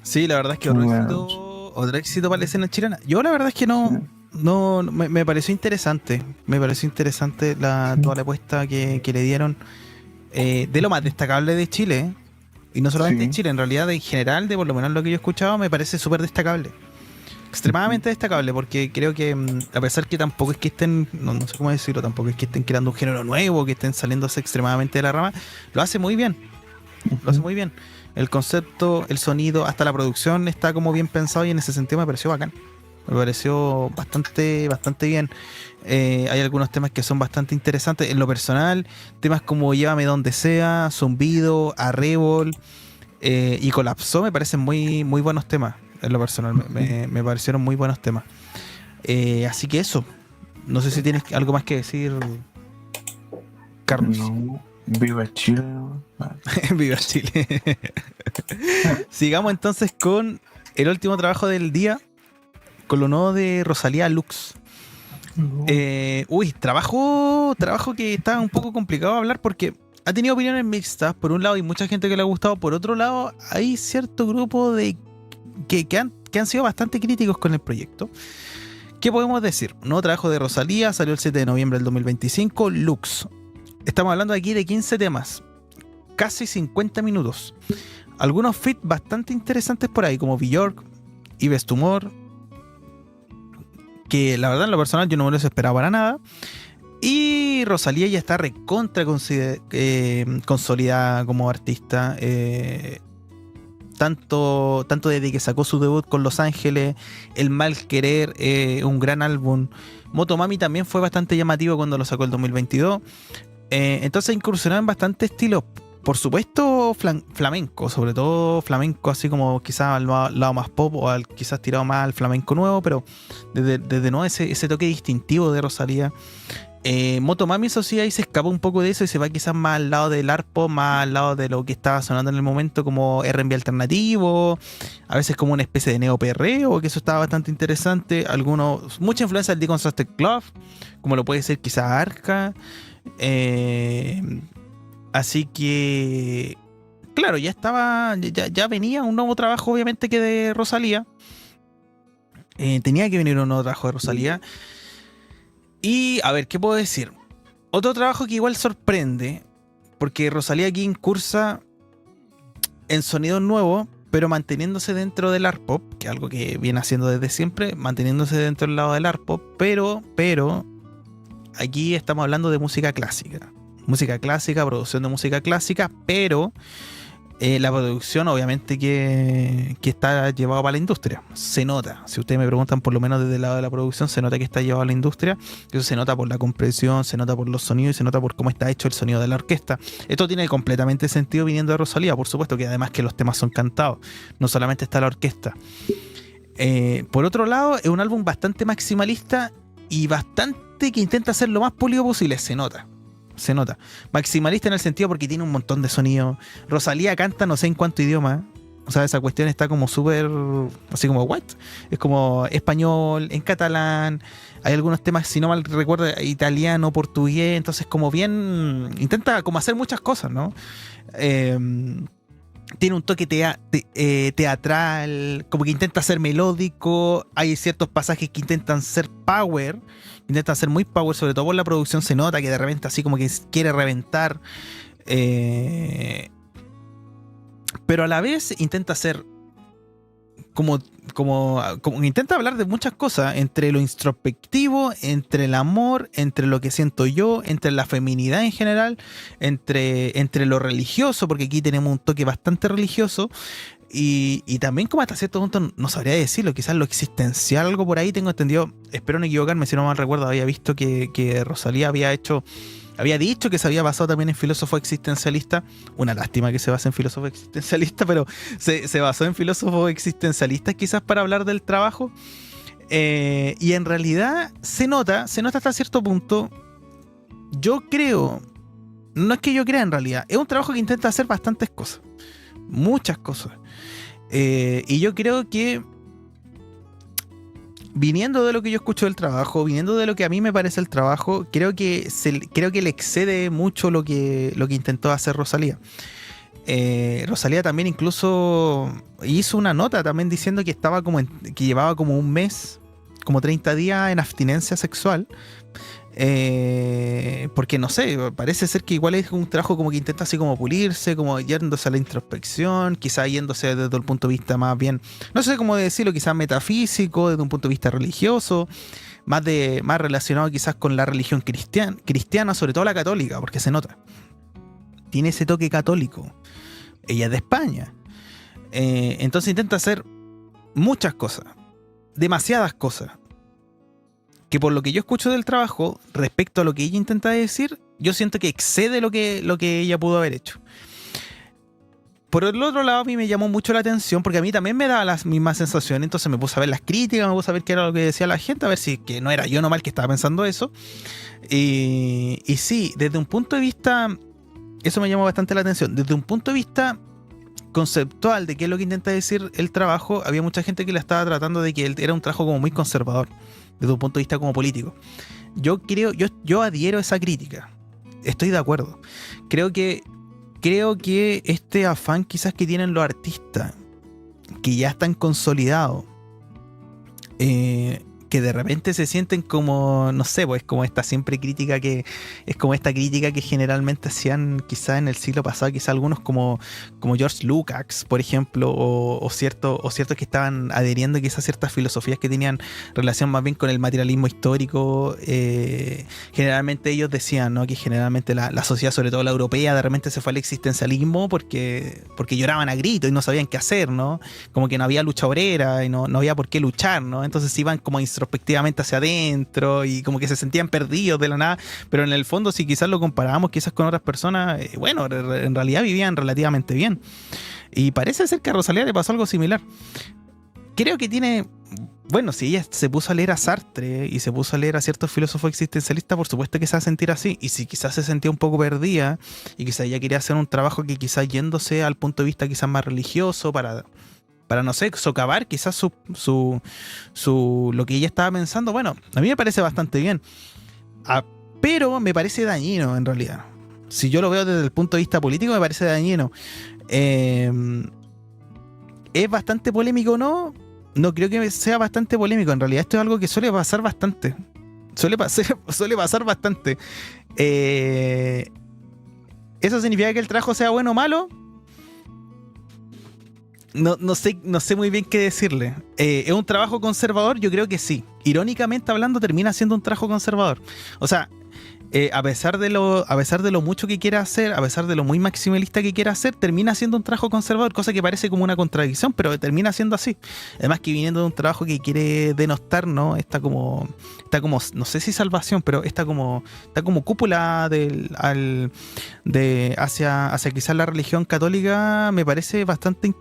[SPEAKER 1] Sí, la verdad es que otro éxito para la escena chilena. Yo la verdad es que me pareció interesante. Me pareció interesante toda la apuesta que le dieron, de lo más destacable de Chile, ¿eh? Y no solamente de Chile, en realidad en general, de por lo menos lo que yo he escuchado, me parece súper destacable. Extremadamente destacable, porque creo que a pesar que tampoco es que estén, no sé cómo decirlo, tampoco es que estén creando un género nuevo, que estén saliéndose extremadamente de la rama, lo hace muy bien. Lo hace muy bien. El concepto, el sonido, hasta la producción está como bien pensado, y en ese sentido me pareció bacán. Me pareció bastante bien. Hay algunos temas que son bastante interesantes. En lo personal, temas como Llévame Donde Sea, Zumbido, Arrebol y Colapsó me parecen muy, muy buenos temas. En lo personal, me parecieron muy buenos temas. Así que eso. No sé si tienes algo más que decir, Carlos.
[SPEAKER 2] No. Viva Chile.
[SPEAKER 1] Viva Chile. Sigamos entonces con el último trabajo del día, con lo nuevo de Rosalía Lux. Trabajo que está un poco complicado de hablar, porque ha tenido opiniones mixtas. Por un lado hay mucha gente que le ha gustado, por otro lado hay cierto grupo de que han sido bastante críticos con el proyecto. ¿Qué podemos decir? Un nuevo trabajo de Rosalía, salió el 7 de noviembre del 2025, Lux. Estamos hablando aquí de 15 temas, casi 50 minutos. Algunos feats bastante interesantes por ahí, como Björk, Yves Tumor, que la verdad en lo personal yo no me los esperaba para nada. Y Rosalía ya está recontra consolidada como artista. Tanto desde que sacó su debut con Los Ángeles, El Mal Querer, un gran álbum. Motomami también fue bastante llamativo cuando lo sacó el 2022. Entonces incursionó en bastantes estilos. Por supuesto flamenco, sobre todo flamenco así como quizás al lado más pop o quizás tirado más al flamenco nuevo, pero desde nuevo ese toque distintivo de Rosalía. Motomami, eso sí, ahí se escapa un poco de eso y se va quizás más al lado del art pop, más al lado de lo que estaba sonando en el momento como R&B alternativo, a veces como una especie de neo-perreo, que eso estaba bastante interesante. Mucha influencia del Deconstructed Club, como lo puede ser quizás Arca. Así que, claro, ya venía un nuevo trabajo, obviamente, que de Rosalía. Tenía que venir un nuevo trabajo de Rosalía. Y, a ver, ¿qué puedo decir? Otro trabajo que igual sorprende, porque Rosalía aquí incursa en sonidos nuevos, pero manteniéndose dentro del art pop, que es algo que viene haciendo desde siempre, manteniéndose dentro del lado del art pop, pero aquí estamos hablando de música clásica. Música clásica, producción de música clásica, pero la producción obviamente que está llevado para la industria. Se nota, si ustedes me preguntan por lo menos desde el lado de la producción, se nota que está llevado a la industria. Eso se nota por la compresión, se nota por los sonidos y se nota por cómo está hecho el sonido de la orquesta. Esto tiene completamente sentido viniendo de Rosalía, por supuesto, que además que los temas son cantados, no solamente está la orquesta. Por otro lado, es un álbum bastante maximalista y bastante que intenta ser lo más pulido posible, se nota. Maximalista en el sentido porque tiene un montón de sonidos. Rosalía canta no sé en cuánto idioma. O sea, esa cuestión está como súper... Así como, ¿what? Es como español, en catalán. Hay algunos temas, si no mal recuerdo, italiano, portugués. Entonces como bien... Intenta como hacer muchas cosas, ¿no? Tiene un toque teatral, como que intenta ser melódico. Hay ciertos pasajes que intentan ser power, intentan ser muy power, sobre todo por la producción se nota que de repente así como que quiere reventar, pero a la vez intenta ser como intenta hablar de muchas cosas, entre lo introspectivo, entre el amor, entre lo que siento yo, entre la feminidad en general, entre lo religioso, porque aquí tenemos un toque bastante religioso, y también como hasta cierto punto, no sabría decirlo, quizás lo existencial, algo por ahí tengo entendido, espero no equivocarme, si no mal recuerdo, había visto que Rosalía había dicho que se había basado también en filósofo existencialista. Una lástima que se base en filósofo existencialista, pero se basó en filósofos existencialistas quizás para hablar del trabajo. Y en realidad se nota hasta cierto punto. Yo creo, no es que yo crea en realidad, es un trabajo que intenta hacer bastantes cosas, muchas cosas. Y yo creo que viniendo de lo que yo escucho del trabajo, viniendo de lo que a mí me parece el trabajo, creo que le excede mucho lo que intentó hacer Rosalía. Rosalía también incluso hizo una nota también diciendo que que llevaba como un mes, como 30 días en abstinencia sexual. Porque no sé, parece ser que igual es un trabajo como que intenta así como pulirse, como yéndose a la introspección, quizás yéndose desde el punto de vista más bien, no sé cómo decirlo, quizás metafísico, desde un punto de vista religioso, más relacionado quizás con la religión cristiana, sobre todo la católica, porque se nota. Tiene ese toque católico. Ella es de España. Entonces intenta hacer muchas cosas, demasiadas cosas, que por lo que yo escucho del trabajo, respecto a lo que ella intenta decir, yo siento que excede lo que ella pudo haber hecho. Por el otro lado, a mí me llamó mucho la atención, porque a mí también me daba las mismas sensaciones, entonces me puse a ver las críticas, me puse a ver qué era lo que decía la gente, a ver si que no era yo nomás que estaba pensando eso. Y sí, desde un punto de vista, eso me llamó bastante la atención, desde un punto de vista conceptual de qué es lo que intenta decir el trabajo, había mucha gente que la estaba tratando de que él era un trabajo como muy conservador, desde un punto de vista como político. Yo adhiero a esa crítica. estoy de acuerdo. Creo que este afán quizás que tienen los artistas, que ya están consolidados, que de repente se sienten como, no sé, pues como esta siempre crítica que es como esta crítica que generalmente hacían quizás en el siglo pasado, quizás algunos como George Lucas, por ejemplo, o ciertos que estaban adheriendo quizás a ciertas filosofías que tenían relación más bien con el materialismo histórico. Generalmente ellos decían, ¿no?, que generalmente la sociedad, sobre todo la europea, de repente se fue al existencialismo porque lloraban a gritos y no sabían qué hacer, ¿no? Como que no había lucha obrera y no había por qué luchar, ¿no? Entonces iban como introspectivamente hacia adentro y como que se sentían perdidos de la nada, pero en el fondo si quizás lo comparábamos quizás con otras personas, bueno, en realidad vivían relativamente bien. Y parece ser que a Rosalía le pasó algo similar. Creo que tiene... Bueno, si ella se puso a leer a Sartre y se puso a leer a ciertos filósofos existencialistas, por supuesto que se va a sentir así. Y si quizás se sentía un poco perdida y quizás ella quería hacer un trabajo que quizás yéndose al punto de vista quizás más religioso para no sé, socavar quizás lo que ella estaba pensando, bueno, a mí me parece bastante bien. Pero me parece dañino en realidad. Si yo lo veo desde el punto de vista político, me parece dañino. ¿Es bastante polémico o no? No creo que sea bastante polémico. En realidad esto es algo que suele pasar bastante. Suele pasar bastante. ¿Eso significa que el trabajo sea bueno o malo? No sé muy bien qué decirle. ¿Es un trabajo conservador? Yo creo que sí. Irónicamente hablando, termina siendo un trabajo conservador. O sea, a pesar de lo mucho que quiera hacer, a pesar de lo muy maximalista que quiera hacer, termina siendo un trabajo conservador, cosa que parece como una contradicción, pero termina siendo así. Además que viniendo de un trabajo que quiere denostar, ¿no? Está como, no sé si salvación, pero está como cúpula hacia quizás la religión católica, me parece bastante,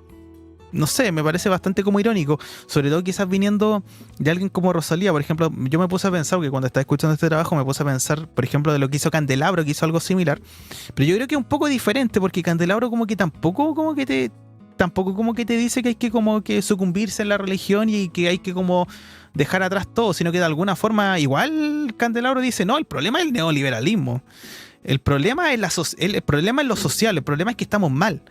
[SPEAKER 1] no sé, me parece bastante como irónico, sobre todo quizás viniendo de alguien como Rosalía. Por ejemplo, yo me puse a pensar, que cuando estaba escuchando este trabajo me puse a pensar, por ejemplo, de lo que hizo Candelabro, que hizo algo similar, pero yo creo que es un poco diferente, porque Candelabro como que tampoco como que te dice que hay que como que sucumbirse en la religión y que hay que como dejar atrás todo, sino que de alguna forma igual Candelabro dice, no, el problema es el neoliberalismo, el problema es el problema es lo social, el problema es que estamos mal.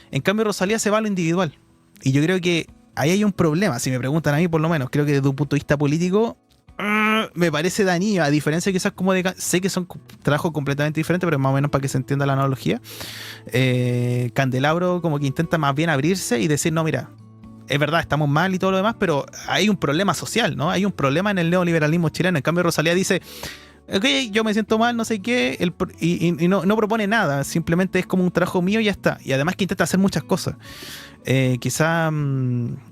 [SPEAKER 1] En cambio Rosalía se va a lo individual. Y yo creo que ahí hay un problema, si me preguntan a mí por lo menos. Creo que desde un punto de vista político me parece dañino, a diferencia quizás como sé que son trabajos completamente diferentes, pero más o menos para que se entienda la analogía. Candelabro como que intenta más bien abrirse y decir, no, mira, es verdad, estamos mal y todo lo demás, pero hay un problema social, ¿no? Hay un problema en el neoliberalismo chileno. En cambio Rosalía dice, ok, yo me siento mal, no sé qué, y no propone nada, simplemente es como un trabajo mío y ya está. Y además que intenta hacer muchas cosas.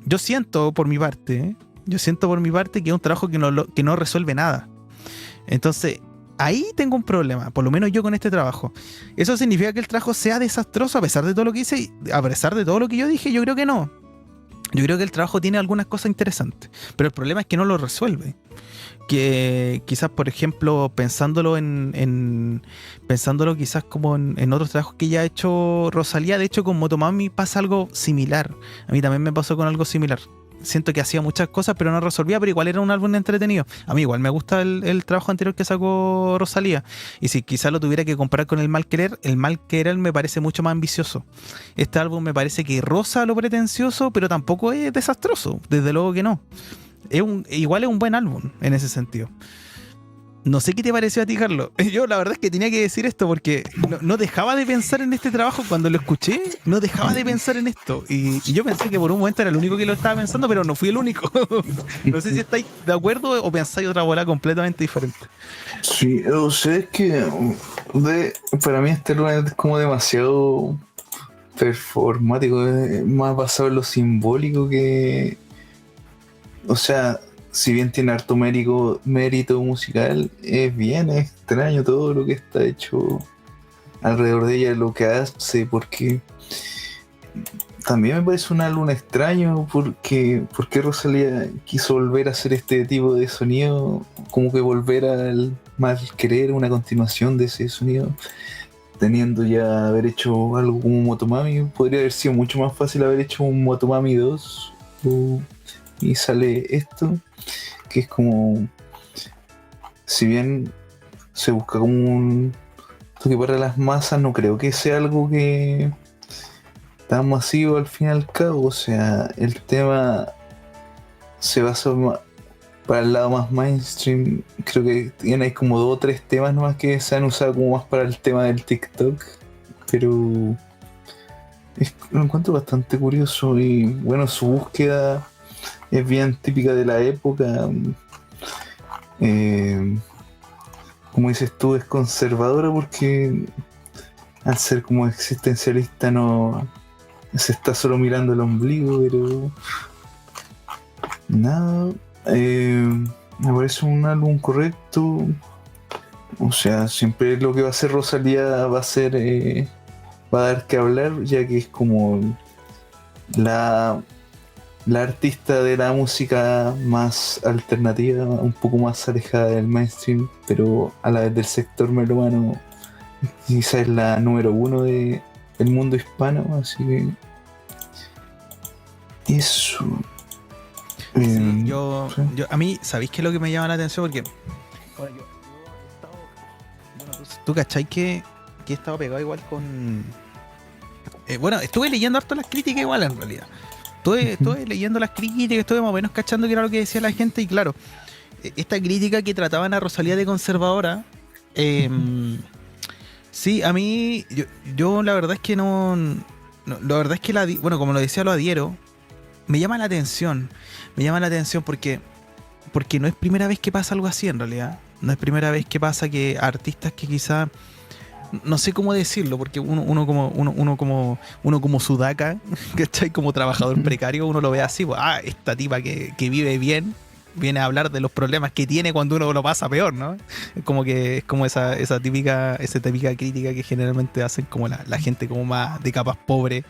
[SPEAKER 1] Yo siento por mi parte que es un trabajo que no resuelve nada. Entonces, ahí tengo un problema, por lo menos yo con este trabajo. ¿Eso significa que el trabajo sea desastroso a pesar de todo lo que hice? A pesar de todo lo que yo dije, yo creo que no. Yo creo que el trabajo tiene algunas cosas interesantes, pero el problema es que no lo resuelve. Que quizás, por ejemplo, pensándolo quizás como en otros trabajos que ya ha hecho Rosalía, de hecho con Motomami pasa algo similar. A mí también me pasó con algo similar. Siento que hacía muchas cosas pero no resolvía, pero igual era un álbum entretenido. A mí igual me gusta el trabajo anterior que sacó Rosalía. Y si quizás lo tuviera que comparar con el Mal Querer me parece mucho más ambicioso. Este álbum me parece que roza lo pretencioso, pero tampoco es desastroso, desde luego que no. Igual es un buen álbum en ese sentido. No sé qué te pareció a ti, Carlos. Yo la verdad es que tenía que decir esto porque no dejaba de pensar en este trabajo cuando lo escuché, no dejaba de pensar en esto. Y yo pensé que por un momento era el único que lo estaba pensando, pero no fui el único. No sé si estáis de acuerdo o pensáis otra bola completamente diferente.
[SPEAKER 2] Sí, o sea, es que para mí este álbum es como demasiado performático, es más basado en lo simbólico que... O sea, si bien tiene harto mérito musical, es bien extraño todo lo que está hecho alrededor de ella, lo que hace, porque también me parece un álbum extraño, porque Rosalía quiso volver a hacer este tipo de sonido, como que volver al Mal Querer, una continuación de ese sonido, teniendo ya haber hecho algo como Motomami. Podría haber sido mucho más fácil haber hecho un Motomami 2 y sale esto, que es como, si bien se busca como porque para las masas no creo que sea algo que tan masivo al fin y al cabo. O sea, el tema se basa para el lado más mainstream. Creo que hay como 2 o 3 temas nomás que se han usado como más para el tema del TikTok, pero lo encuentro bastante curioso. Y bueno, su búsqueda es bien típica de la época. Como dices tú, es conservadora porque al ser como existencialista no se está solo mirando el ombligo, pero nada, me parece un álbum correcto. O sea, siempre lo que va a hacer Rosalía va a dar que hablar, ya que es como la artista de la música más alternativa, un poco más alejada del mainstream, pero a la vez del sector melómano, quizás es la número 1 del mundo hispano, así que eso.
[SPEAKER 1] Sí,
[SPEAKER 2] Sí.
[SPEAKER 1] a mí, ¿sabéis qué es lo que me llama la atención? Porque, bueno, yo he estado, bueno, tú cachai que he estado pegado igual con... bueno, estuve leyendo harto las críticas igual en realidad. Estuve leyendo las críticas, estuve más o menos cachando qué era lo que decía la gente y claro, esta crítica que trataban a Rosalía de conservadora, sí, a mí, yo la verdad es que la verdad es que bueno, como lo decía, lo adhiero, me llama la atención porque no es primera vez que pasa algo así en realidad, no es primera vez que pasa que artistas que quizá no sé cómo decirlo, porque uno como sudaca, ¿cachai? Como trabajador precario, uno lo ve así, pues, esta tipa que vive bien, viene a hablar de los problemas que tiene cuando uno lo pasa peor, ¿no? Es como esa típica crítica que generalmente hacen como la gente como más de capas pobres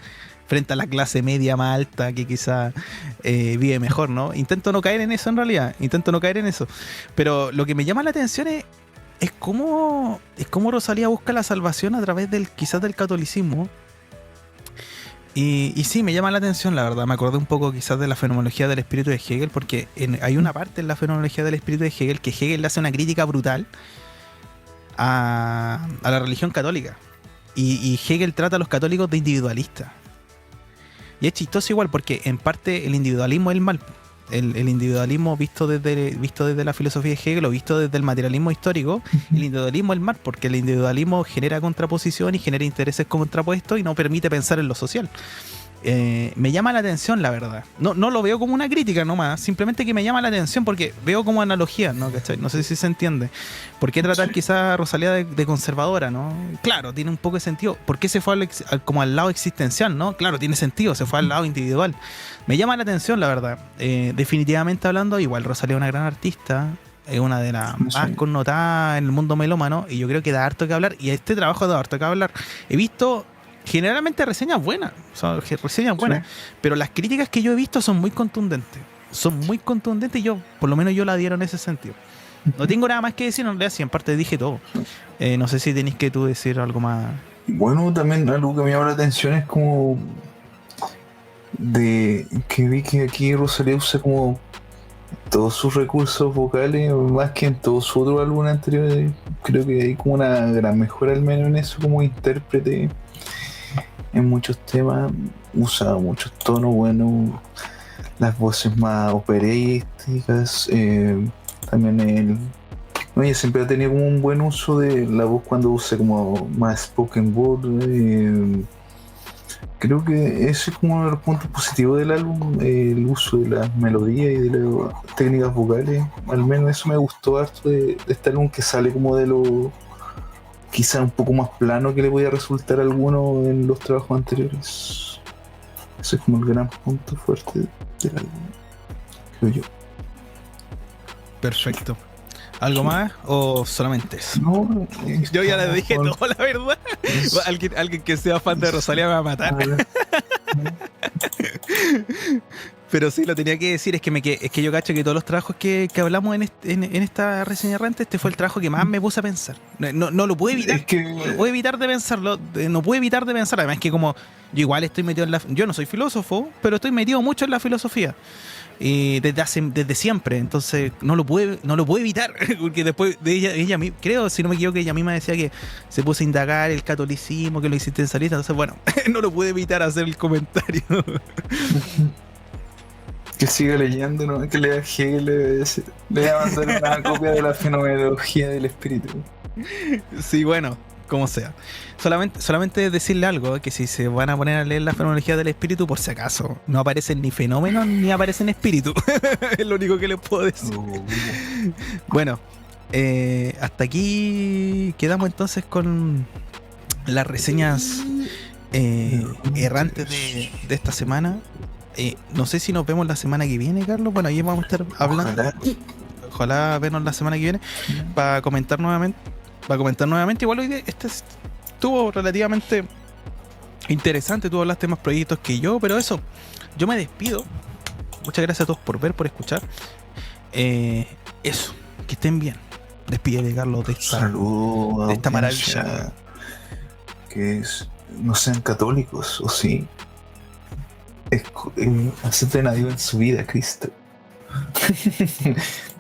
[SPEAKER 1] frente a la clase media más alta que quizá vive mejor, ¿no? Intento no caer en eso en realidad, pero lo que me llama la atención es cómo Rosalía busca la salvación a través quizás del catolicismo. Y sí, me llama la atención, la verdad. Me acordé un poco quizás de la fenomenología del espíritu de Hegel, porque hay una parte en la fenomenología del espíritu de Hegel que Hegel le hace una crítica brutal a la religión católica. Y Hegel trata a los católicos de individualistas. Y es chistoso igual, porque en parte el individualismo es el mal. El individualismo visto desde la filosofía de Hegel o visto desde el materialismo histórico, el individualismo es el mal, porque el individualismo genera contraposición y genera intereses contrapuestos y no permite pensar en lo social. Me llama la atención, la verdad. No lo veo como una crítica nomás, simplemente que me llama la atención porque veo como analogía, ¿no? ¿Cachai? No sé si se entiende. ¿Por qué tratar quizás a Rosalía de conservadora, ¿no? Claro, tiene un poco de sentido. ¿Por qué se fue como al lado existencial, ¿no? Claro, tiene sentido, se fue al lado individual. Me llama la atención, la verdad. Definitivamente hablando, igual Rosalía es una gran artista, es una de las más connotadas en el mundo melómano y yo creo que da harto que hablar y este trabajo da harto que hablar. He visto generalmente reseñas buenas, pero las críticas que yo he visto son muy contundentes. Y yo, por lo menos yo la adhiero en ese sentido. No tengo nada más que decir, en realidad, si en parte dije todo. No sé si tenéis que tú decir algo más.
[SPEAKER 2] Bueno, también algo que me llama la atención es como de que vi que aquí Rosalía usa como todos sus recursos vocales, más que en todos sus otros álbumes anteriores. Creo que hay como una gran mejora al menos en eso como intérprete. En muchos temas usa muchos tonos buenos, las voces más operísticas, también ella siempre ha tenido como un buen uso de la voz cuando usa como más spoken word. Creo que ese es como uno de los puntos positivos del álbum, el uso de las melodías y de las técnicas vocales. Al menos eso me gustó harto de este álbum, que sale como de lo quizá un poco más plano que le podía resultar a alguno en los trabajos anteriores. Ese es como el gran punto fuerte del álbum, creo yo.
[SPEAKER 1] Perfecto. ¿Algo más o solamente eso?
[SPEAKER 2] No,
[SPEAKER 1] yo ya le dije todo, la verdad. Alguien que sea fan de Rosalía me va a matar. Pero sí, lo tenía que decir, es que yo cacho que todos los trabajos que hablamos en esta reseña errante, este fue el trabajo que más me puse a pensar. No lo puedo evitar.
[SPEAKER 2] Es que
[SPEAKER 1] No puedo evitar de pensarlo. No puedo evitar de pensar. Además que como yo igual estoy metido en la... Yo no soy filósofo, pero estoy metido mucho en la filosofía. Y desde siempre. Entonces no lo puedo evitar. Porque después de ella creo, si no me equivoco, ella misma decía que se puso a indagar el catolicismo, que lo existencialista. Entonces, bueno, no lo pude evitar hacer el comentario.
[SPEAKER 2] que siga leyendo, ¿no? Que lea Hegel, le voy a mandar una copia de la fenomenología del espíritu.
[SPEAKER 1] Sí, bueno, como sea. Solamente decirle algo, que si se van a poner a leer la fenomenología del espíritu, por si acaso, no aparecen ni fenómenos ni aparecen espíritus. Es lo único que les puedo decir. Bueno, hasta aquí quedamos entonces con las reseñas errantes de esta semana. No sé si nos vemos la semana que viene, Carlos. Bueno, ahí vamos a estar hablando. Ojalá vernos la semana que viene para comentar nuevamente. Igual hoy día estuvo relativamente interesante. Tú hablaste más proyectos que yo, pero eso, yo me despido. Muchas gracias a todos por ver, por escuchar. Eso, que estén bien. Despídete, Carlos, de esta maravilla.
[SPEAKER 2] Que no sean católicos, o sí. Acepten a Dios en su vida, Cristo.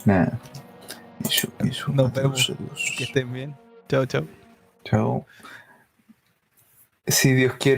[SPEAKER 2] Nada. Eso.
[SPEAKER 1] Nos vemos. Que estén bien. Chao, chao.
[SPEAKER 2] Chao. Si Dios quiere.